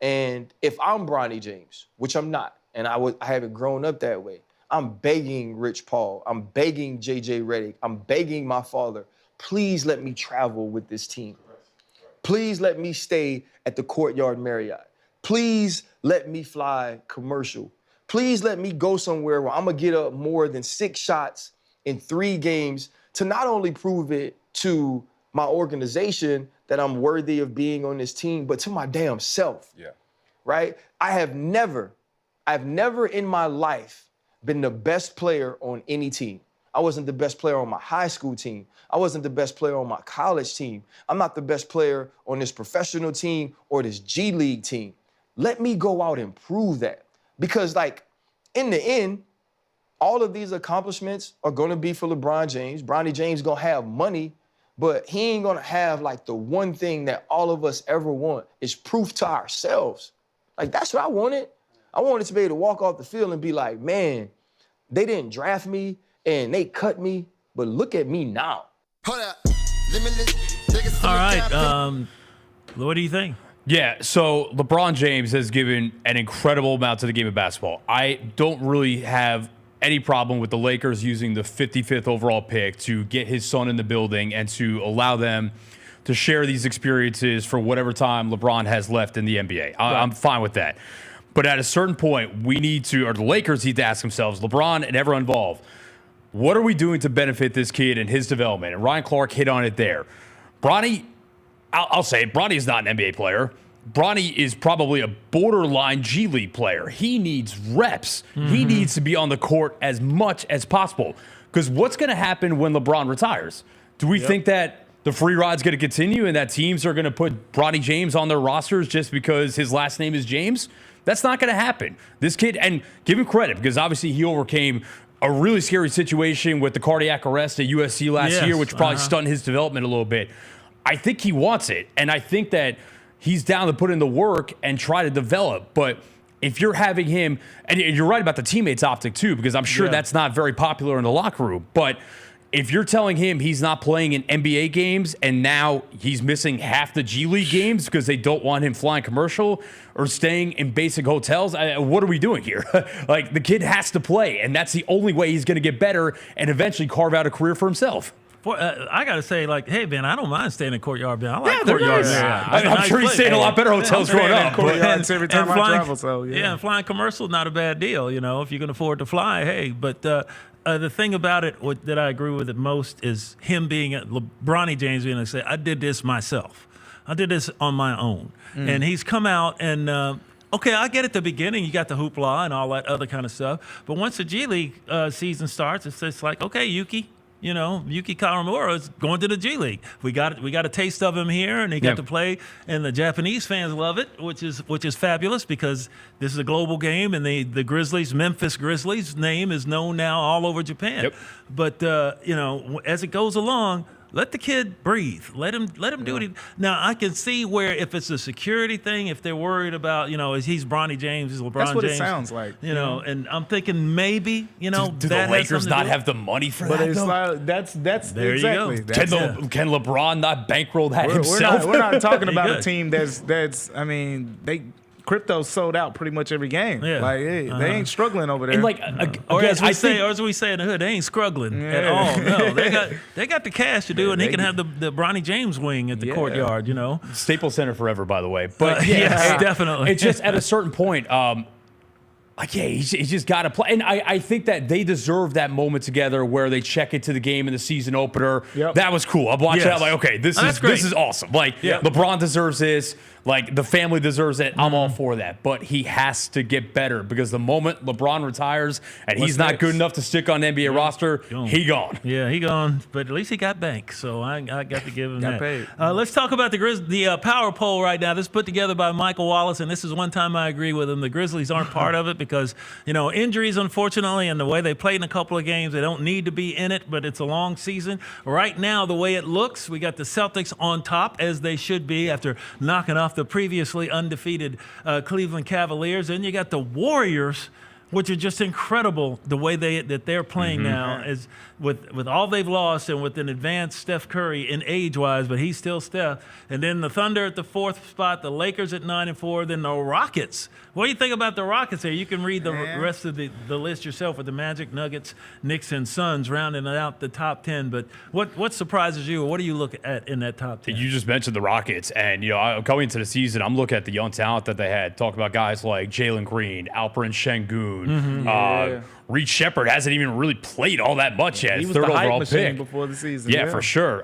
And if I'm Bronny James, which I'm not, and I haven't grown up that way, I'm begging Rich Paul, I'm begging JJ Redick, I'm begging my father, please let me travel with this team. Please let me stay at the Courtyard Marriott. Please let me fly commercial. Please let me go somewhere where I'm gonna get up more than 6 shots in 3 games to not only prove it to my organization that I'm worthy of being on this team, but to my damn self. Yeah. Right? I've never in my life been the best player on any team. I wasn't the best player on my high school team. I wasn't the best player on my college team. I'm not the best player on this professional team or this G League team. Let me go out and prove that. Because, like, in the end, all of these accomplishments are going to be for LeBron James. Bronny James going to have money, but he ain't going to have, like, the one thing that all of us ever want is proof to ourselves. Like, that's what I wanted. I wanted to be able to walk off the field and be like, man, they didn't draft me and they cut me, but look at me now. All right. What do you think? Yeah, so LeBron James has given an incredible amount to the game of basketball. I don't really have any problem with the Lakers using the 55th overall pick to get his son in the building and to allow them to share these experiences for whatever time LeBron has left in the NBA. I'm fine with that. But at a certain point, the Lakers need to ask themselves, LeBron and everyone involved, what are we doing to benefit this kid and his development? And Ryan Clark hit on it there. Bronny, I'll say it, Bronny is not an NBA player. Bronny is probably a borderline G League player. He needs reps. Mm-hmm. He needs to be on the court as much as possible. Because what's going to happen when LeBron retires? Do we think that the free ride's going to continue and that teams are going to put Bronny James on their rosters just because his last name is James? That's not going to happen. This kid, and give him credit, because obviously he overcame a really scary situation with the cardiac arrest at USC last year, which probably stunned his development a little bit. I think he wants it, and I think that he's down to put in the work and try to develop. But if you're having him, and you're right about the teammates optic too, because I'm sure that's not very popular in the locker room, but if you're telling him he's not playing in NBA games and now he's missing half the G League games because they don't want him flying commercial or staying in basic hotels, what are we doing here? Like, the kid has to play, and that's the only way he's going to get better and eventually carve out a career for himself. I got to say, like, hey, Ben, I don't mind staying in Courtyard, Ben. I like Courtyard. I'm sure he's staying in a lot better hotels growing up. Courtyards every time I travel, so yeah, and flying commercial, not a bad deal, you know, if you can afford to fly, hey. But the thing about it that I agree with it most is him being Bronny James being able to say, I did this myself. I did this on my own. And he's come out and okay, I get at the beginning, you got the hoopla and all that other kind of stuff. But once the G League season starts, it's just like, okay, Yuki Kawamura is going to the G League. We got a taste of him here, and he got to play, and the Japanese fans love it, which is fabulous, because this is a global game, and the Grizzlies, Memphis Grizzlies name is known now all over Japan. Yep. But as it goes along, let the kid breathe. Let him do what he. Now I can see where if it's a security thing, if they're worried about, he's Bronny James, he's LeBron James. That's what it sounds like. And I'm thinking maybe, do the Lakers not have the money for that? It's like, that's there exactly. You go. Can LeBron not bankroll that himself? We're not talking about a team that's. I mean, crypto sold out pretty much every game. Yeah. Like, they ain't struggling over there. And like, or as we say in the hood, they ain't struggling at all. No, they got the cash to do, and he can have the Bronny James wing at the Courtyard. Staples Center forever, by the way. But yes, definitely. It's just at a certain point. He's just got to play. And I think that they deserve that moment together where they check into the game in the season opener. Yep. That was cool. I'm watching that like, okay, this is awesome. Like, LeBron deserves this. Like, the family deserves it. I'm all for that. But he has to get better, because the moment LeBron retires and he's not good enough to stick on the NBA roster, he gone. Yeah, he gone. But at least he got banked, so I got to give him that. Paid. Let's talk about the power poll right now. This is put together by Michael Wallace, and this is one time I agree with him. The Grizzlies aren't part of it because, injuries, unfortunately, and the way they played in a couple of games, they don't need to be in it, but it's a long season. Right now, the way it looks, we got the Celtics on top, as they should be, after knocking off the previously undefeated Cleveland Cavaliers. And you got the Warriors, which are just incredible the way that they're playing now, is with all they've lost and with an advanced Steph Curry in age-wise, but he's still Steph. And then the Thunder at the 4th spot, the Lakers at 9-4, then the Rockets. What do you think about the Rockets here? You can read the rest of the list yourself with the Magic, Nuggets, Knicks, and Suns rounding out the top 10. But what surprises you, or what do you look at in that top 10? You just mentioned the Rockets, and going into the season, I'm looking at the young talent that they had. Talk about guys like Jalen Green, Alperen Şengün. Reed Shepherd hasn't even really played all that much yet. He was third the hype overall machine pick before the season. Yeah, for sure.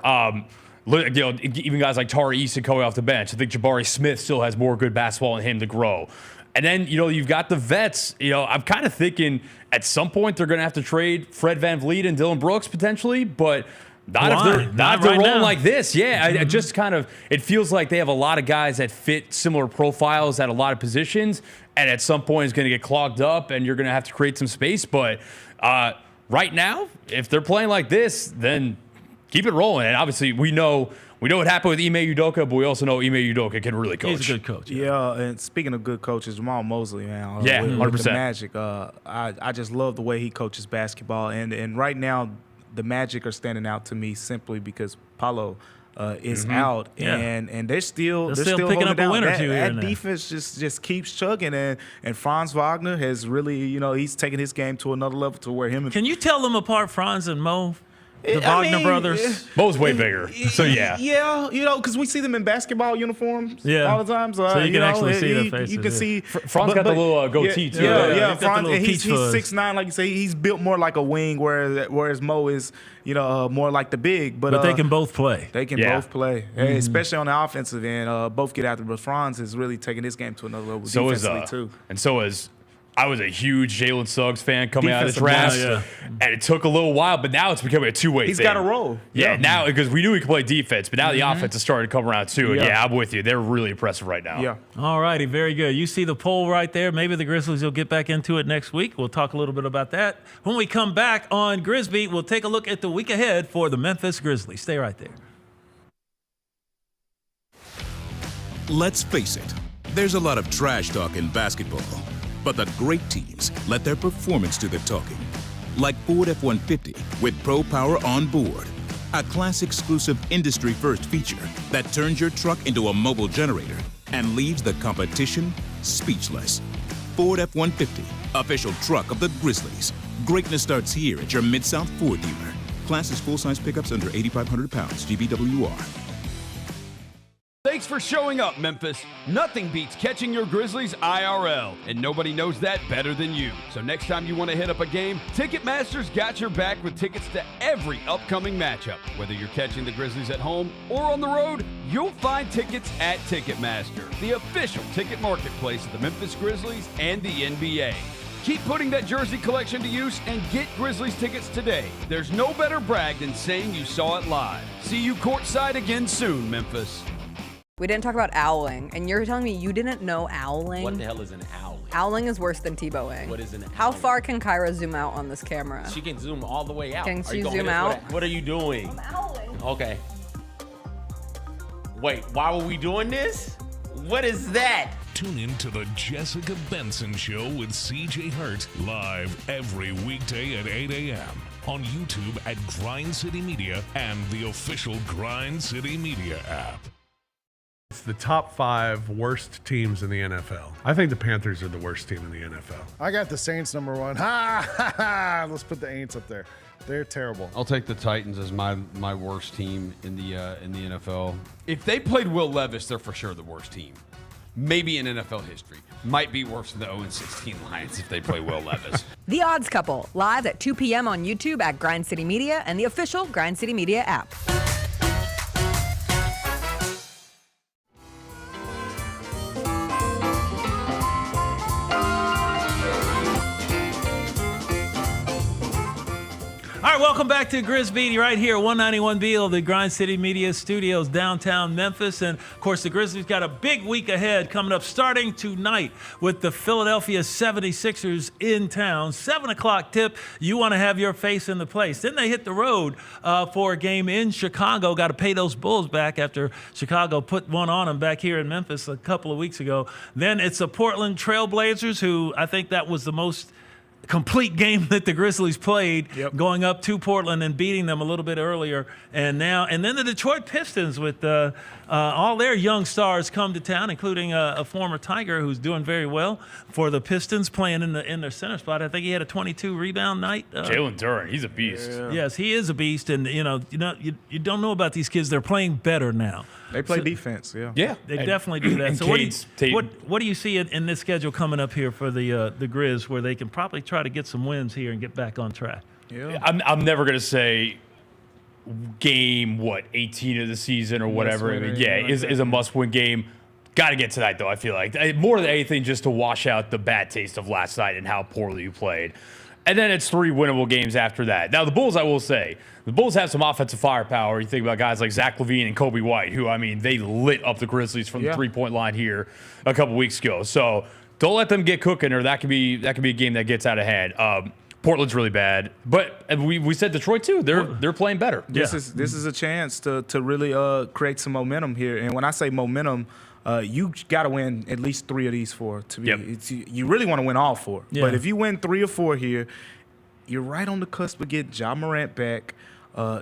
Even guys like Tari Eason coming off the bench. I think Jabari Smith still has more good basketball in him to grow. And then, you've got the vets. I'm kind of thinking at some point they're going to have to trade Fred VanVleet and Dylan Brooks potentially, but not if they're rolling like this. Yeah, I just kind of, it feels like they have a lot of guys that fit similar profiles at a lot of positions, and at some point it's going to get clogged up and you're going to have to create some space. But right now, if they're playing like this, then keep it rolling. And obviously we know what happened with Ime Udoka, but we also know Ime Udoka can really coach. He's a good coach. Yeah, and speaking of good coaches, Jamal Mosley, man. Yeah, 100%. With the Magic, I just love the way he coaches basketball. And right now, the Magic are standing out to me simply because Paolo is out, and they're still picking up a win or two. That defense just keeps chugging, and Franz Wagner has really, he's taken his game to another level to where him. Can you tell them apart, Franz and Mo? The Wagner brothers. Mo's way bigger. So, yeah. Yeah, because we see them in basketball uniforms all the time. So you can actually see their faces. You can see. Franz got the little goatee, too. Yeah. Franz, and he's 6'9", like you say. He's built more like a wing, whereas Mo is, more like the big. But they can both play. They can both play, especially on the offensive end. Both get after. But Franz is really taking his game to another level defensively, too. And so is I was a huge Jalen Suggs fan coming out of the draft, and it took a little while, but now it's becoming a two-way thing. He's got a role. Yeah, now, because we knew he could play defense, but now the offense is starting to come around too. And I'm with you. They're really impressive right now. Yeah. All righty, very good. You see the poll right there. Maybe the Grizzlies will get back into it next week. We'll talk a little bit about that. When we come back on GrizzBeat, we'll take a look at the week ahead for the Memphis Grizzlies. Stay right there. Let's face it, there's a lot of trash talk in basketball. But the great teams let their performance do the talking. Like Ford F-150 with Pro Power on board. A class-exclusive industry-first feature that turns your truck into a mobile generator and leaves the competition speechless. Ford F-150, official truck of the Grizzlies. Greatness starts here at your Mid-South Ford dealer. Class is full-size pickups under 8,500 pounds, GVWR. Thanks for showing up, Memphis. Nothing beats catching your Grizzlies IRL, and nobody knows that better than you. So next time you want to hit up a game, Ticketmaster's got your back with tickets to every upcoming matchup. Whether you're catching the Grizzlies at home or on the road, you'll find tickets at Ticketmaster, the official ticket marketplace of the Memphis Grizzlies and the NBA. Keep putting that jersey collection to use and get Grizzlies tickets today. There's no better brag than saying you saw it live. See you courtside again soon, Memphis. We didn't talk about owling, and you're telling me you didn't know owling? What the hell is an owling? Owling is worse than Tebowing. What is an How owling? far can Kyra zoom out on this camera? She can zoom all the way out. Can she zoom out? What are you doing? I'm owling. Okay. Wait, why were we doing this? What is that? Tune in to the Jessica Benson Show with CJ Hurt live every weekday at 8 a.m. on YouTube at Grind City Media and the official Grind City Media app. It's the top 5 worst teams in the NFL. I think the Panthers are the worst team in the NFL. I got the Saints number 1. Ha ha ha! Let's put the Aints up there. They're terrible. I'll take the Titans as my worst team in the NFL. If they played Will Levis, they're for sure the worst team. Maybe in NFL history. Might be worse than the 0-16 Lions if they play Will Levis. The Odds Couple, live at 2 p.m. on YouTube at Grind City Media and the official Grind City Media app. All right, Welcome back to GrizzBeat right here, 191 Beale, the Grind City Media Studios, downtown Memphis. And, of course, the Grizzlies got a big week ahead coming up starting tonight with the Philadelphia 76ers in town. 7 o'clock tip. You want to have your face in the place. Then they hit the road for a game in Chicago. Got to pay those Bulls back after Chicago put one on them back here in Memphis a couple of weeks ago. Then it's the Portland Trailblazers, who I think that was the most complete game that the Grizzlies played, going up to Portland and beating them a little bit earlier. And then the Detroit Pistons with all their young stars come to town, including a former Tiger who's doing very well for the Pistons, playing in their center spot. I think he had a 22 rebound night. Jalen Duren, he's a beast. Yeah. Yes, he is a beast, and you don't know about these kids. They're playing better now. They play defense, yeah. They definitely do that. So what do you see in this schedule coming up here for the Grizz, where they can probably try to get some wins here and get back on track? Yeah. I'm never gonna say game 18 of the season or whatever. I mean, is a must-win game. Got to get tonight though. I feel like more than anything, just to wash out the bad taste of last night and how poorly you played. And then it's 3 winnable games after that. Now, the Bulls, I will say, the Bulls have some offensive firepower. You think about guys like Zach LaVine and Kobe White, who, I mean, they lit up the Grizzlies from the three-point line here a couple weeks ago. So don't let them get cooking, or that could be a game that gets out of hand. Portland's really bad, but we said Detroit too. They're playing better. This is a chance to really create some momentum here. And when I say momentum, you got to win at least 3 of these 4 to be. You really want to win all 4. Yeah. But if you win 3 or 4 here, you're right on the cusp of getting Ja Morant back.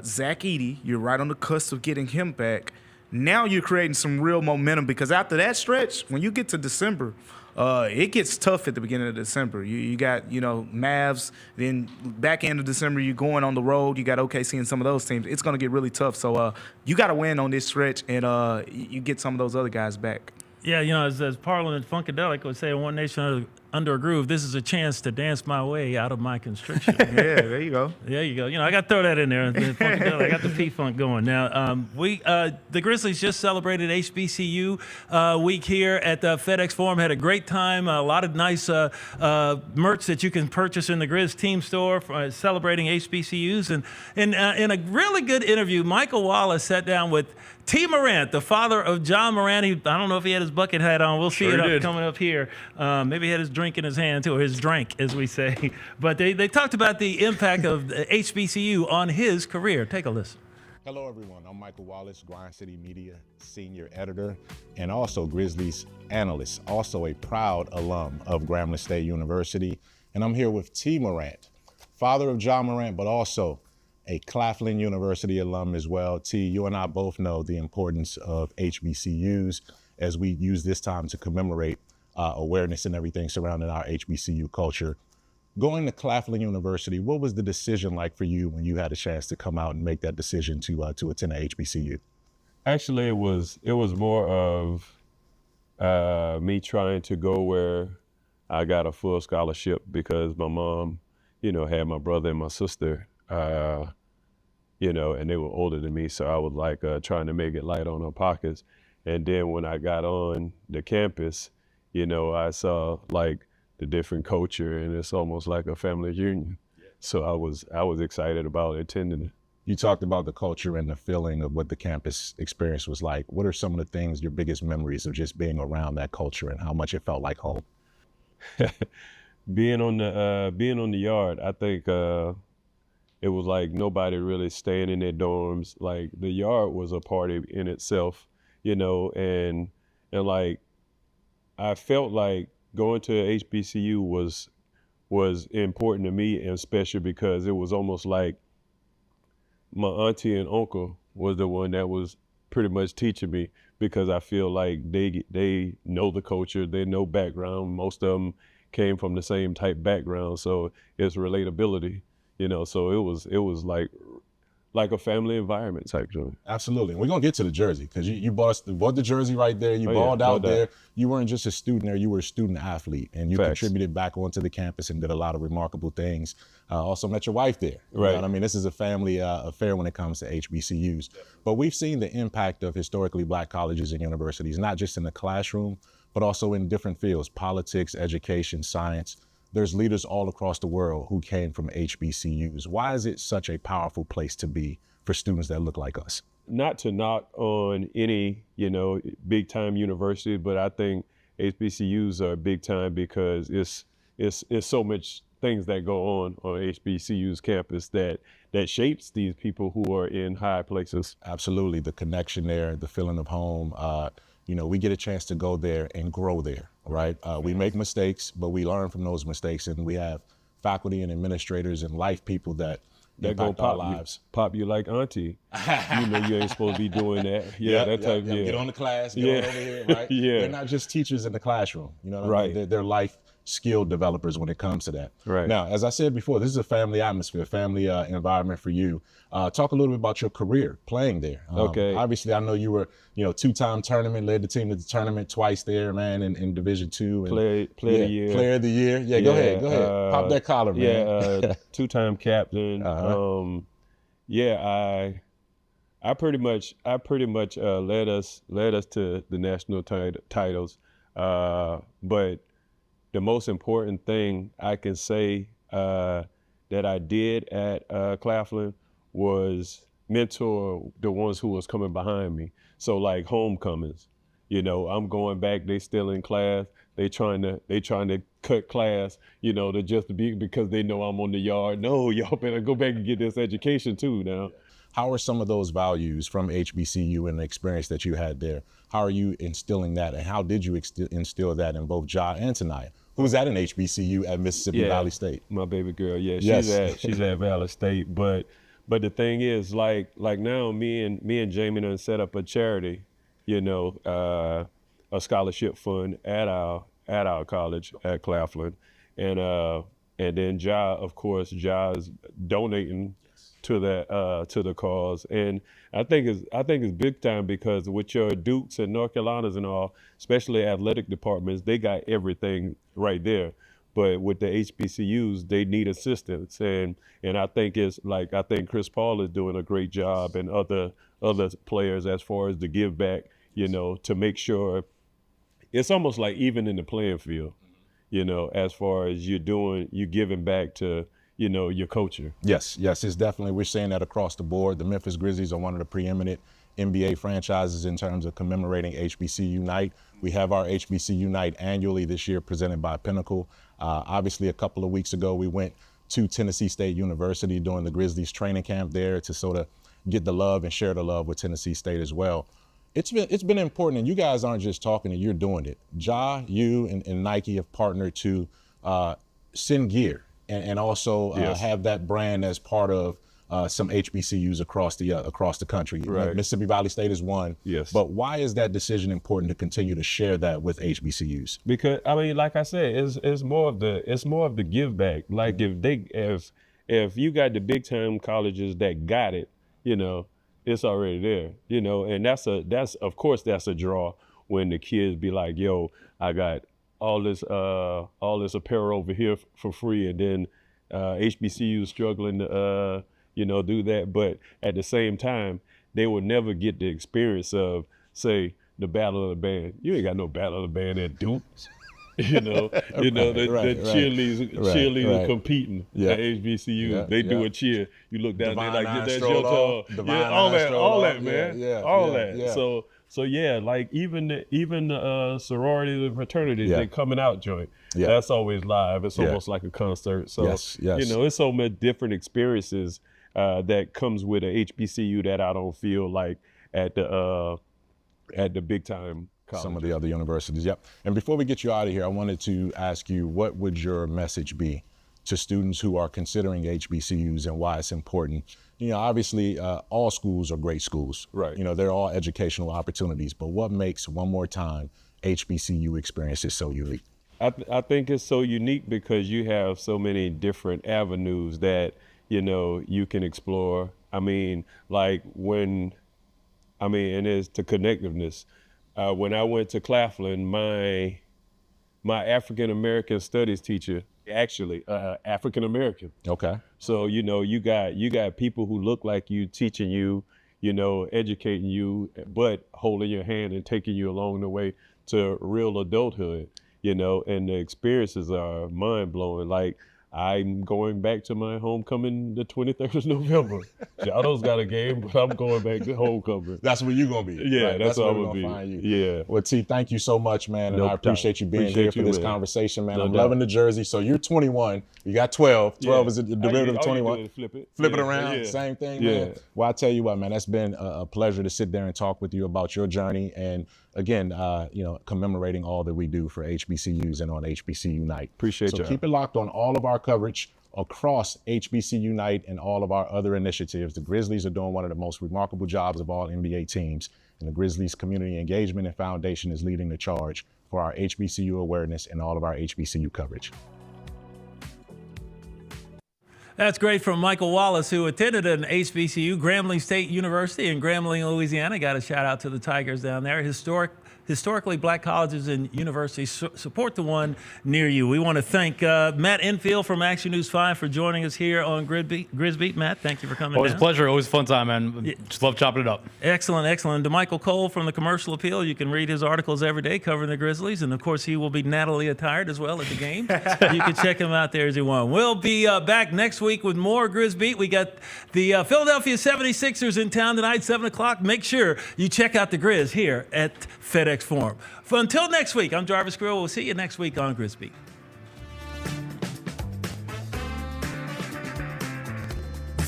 Zach Edey, you're right on the cusp of getting him back. Now you're creating some real momentum, because after that stretch, when you get to December, it gets tough at the beginning of December. You got, Mavs. Then back end of December, you're going on the road. You got OKC and some of those teams. It's going to get really tough. So you got to win on this stretch, and you get some of those other guys back. Yeah, as Parliament Funkadelic would say, One Nation Under a Groove, this is a chance to dance my way out of my constriction. Yeah, there you go. There you go. I got to throw that in there. I got the P-Funk going. Now, the Grizzlies just celebrated HBCU week here at the FedEx Forum. Had a great time. A lot of nice merch that you can purchase in the Grizz team store for celebrating HBCUs. And in a really good interview, Michael Wallace sat down with Tee Morant, the father of Ja Morant. I don't know if he had his bucket hat on. We'll see coming up here. Maybe he had his drink in his hand, too, or his drink, as we say. But they talked about the impact of the HBCU on his career. Take a listen. Hello, everyone. I'm Michael Wallace, Grind City Media Senior Editor, and also Grizzlies analyst, also a proud alum of Grambling State University. And I'm here with Tee Morant, father of Ja Morant, but also a Claflin University alum as well. T, you and I both know the importance of HBCUs as we use this time to commemorate awareness and everything surrounding our HBCU culture. Going to Claflin University, what was the decision like for you when you had a chance to come out and make that decision to attend a HBCU? Actually, it was more of me trying to go where I got a full scholarship, because my mom, had my brother and my sister, and they were older than me, so I was like trying to make it light on her pockets. And then when I got on the campus, I saw like the different culture, and it's almost like a family reunion. So I was excited about attending it. You talked about the culture and the feeling of what the campus experience was like. What are some of the things, your biggest memories of just being around that culture and how much it felt like home? Being on the yard, I think it was like nobody really staying in their dorms. Like the yard was a party in itself, and like I felt like going to HBCU was important to me, and special because it was almost like my auntie and uncle was the one that was pretty much teaching me, because I feel like they know the culture, they know background. Most of them came from the same type background, so it's relatability. So it was like a family environment type joint. Absolutely. And we're going to get to the jersey, because you bought the jersey right there. You balled out there. You weren't just a student there. You were a student athlete, and you contributed back onto the campus and did a lot of remarkable things. Also met your wife there. Right. You know what I mean? This is a family affair when it comes to HBCUs. But we've seen the impact of historically black colleges and universities, not just in the classroom, but also in different fields: politics, education, science. there's leaders all across the world who came from HBCUs. Why is it such a powerful place to be for students that look like us? Not to knock on any, big time university, but I think HBCUs are big time because it's so much things that go on HBCU's campus that shapes these people who are in high places. Absolutely, the connection there, the feeling of home. We get a chance to go there and grow there, right? We make mistakes, but we learn from those mistakes, and we have faculty and administrators and life people that impact our lives. Pop you like auntie. You ain't supposed to be doing that. Yeah, that type. Yeah. Get on the class, get on over here, right? Yeah. They're not just teachers in the classroom. You know what I mean? They're life skill developers when it comes to that. Right. Now, as I said before, this is a family atmosphere, family environment for you. Talk a little bit about your career playing there. Okay. Obviously, I know you were, two-time tournament, led the team to the tournament twice there, man, in Division II. Player of the year. Player of the year. Yeah, go ahead. Pop that collar, man. Yeah, two-time captain. I pretty much led us to the national titles. But the most important thing I can say that I did at Claflin was mentor the ones who was coming behind me. So like homecomings, I'm going back, they still in class, they trying to cut class, to just be because they know I'm on the yard. No, y'all better go back and get this education too now. How are some of those values from HBCU and the experience that you had there? How are you instilling that, and how did you instill that in both Ja and Tanaya, who's at an HBCU at Mississippi Valley State? My baby girl, she's at Valley State. But the thing is, like now, me and Jamie done set up a charity, a scholarship fund at our college at Claflin, and then Ja's donating to the cause, and I think it's big time because with your Dukes and North Carolinas and all, especially athletic departments, they got everything right there. But with the HBCUs, they need assistance, and I think I think Chris Paul is doing a great job, and other players as far as the give back, to make sure it's almost like even in the playing field, as far as you're giving back to your culture. Yes, it's definitely, we're saying that across the board. The Memphis Grizzlies are one of the preeminent NBA franchises in terms of commemorating HBCU Night. We have our HBCU Night annually this year presented by Pinnacle. Obviously, a couple of weeks ago, we went to Tennessee State University during the Grizzlies training camp there to sort of get the love and share the love with Tennessee State as well. It's been important, and you guys aren't just talking it, you're doing it. Ja, you and Nike have partnered to send gear and also have that brand as part of some HBCUs across the country. Right. Mississippi Valley State is one. Yes. But why is that decision important to continue to share that with HBCUs? Because like I said, it's more of the give back. Like if you got the big time colleges that got it, it's already there. And that's a draw when the kids be like, yo, I got all this apparel over here for free, and then HBCU struggling to do that. But at the same time, they will never get the experience of, say, the Battle of the Band. You ain't got no Battle of the Band at Duke. The cheerleaders competing at HBCU. Yeah, they do a cheer. You look down there like, that's your turn. All that, man. Yeah. So yeah, like even the sorority and fraternity, they coming out joint. Yeah. That's always live. It's almost like a concert. So yes. It's so many different experiences that comes with a HBCU that I don't feel like at the big time college. Some of the other universities. Yep. And before we get you out of here, I wanted to ask you, what would your message be to students who are considering HBCUs and why it's important? Obviously, all schools are great schools. Right. They're all educational opportunities. But what makes, one more time, HBCU experiences so unique? I think it's so unique because you have so many different avenues that, you can explore. And it's the connectiveness. When I went to Claflin, my African-American studies teacher, actually African-American. Okay. So, you got people who look like you, teaching you, educating you, but holding your hand and taking you along the way to real adulthood. you know, and the experiences are mind-blowing. Like, I'm going back to my homecoming the 23rd of November. Shadows got a game, but I'm going back to homecoming. That's where you're going to be. Yeah, right? that's where where I'm we're going gonna to find be. you. Yeah. Well, T, thank you so much, man. And No I appreciate you being Appreciate here for you, this man. conversation, man. No I'm doubt. loving the jersey. So you're 21. You got 12. 12 is the derivative of All you 21. do is flip it. Flip it Yeah, around. yeah. Same thing, Yeah. man. Well, I tell you what, man, that's been a pleasure to sit there and talk with you about your journey. And again, you know, commemorating all that we do for HBCUs and on HBCU Night. Appreciate so y'all. keep it locked on all of our coverage across HBCU Night and all of our other initiatives. The Grizzlies are doing one of the most remarkable jobs of all NBA teams. And the Grizzlies Community Engagement and Foundation is leading the charge for our HBCU awareness and all of our HBCU coverage. That's great from Michael Wallace, who attended an HBCU, Grambling State University in Grambling, Louisiana. Got a shout out to the Tigers down there. Historically black colleges and universities support the one near you. We want to thank Matt Enfield from Action News 5 for joining us here on GrizzBeat. Matt, thank you for coming Always down. a pleasure. Always a fun time, man. Just love chopping it up. Excellent, excellent. To Michael Cole from the Commercial Appeal. You can read his articles every day covering the Grizzlies. And, of course, he will be Natalie attired as well at the game. You can check him out there as you want. We'll be back next week with more GrizzBeat. We got the Philadelphia 76ers in town tonight, 7 o'clock. Make sure you check out the Grizz here at FedEx Forum. Until next week, I'm Jarvis Grill. We'll see you next week on GrizzBeat.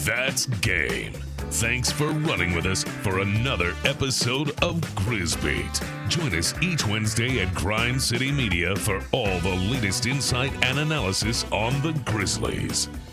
That's game. Thanks for running with us for another episode of GrizzBeat. Join us each Wednesday at Grind City Media for all the latest insight and analysis on the Grizzlies.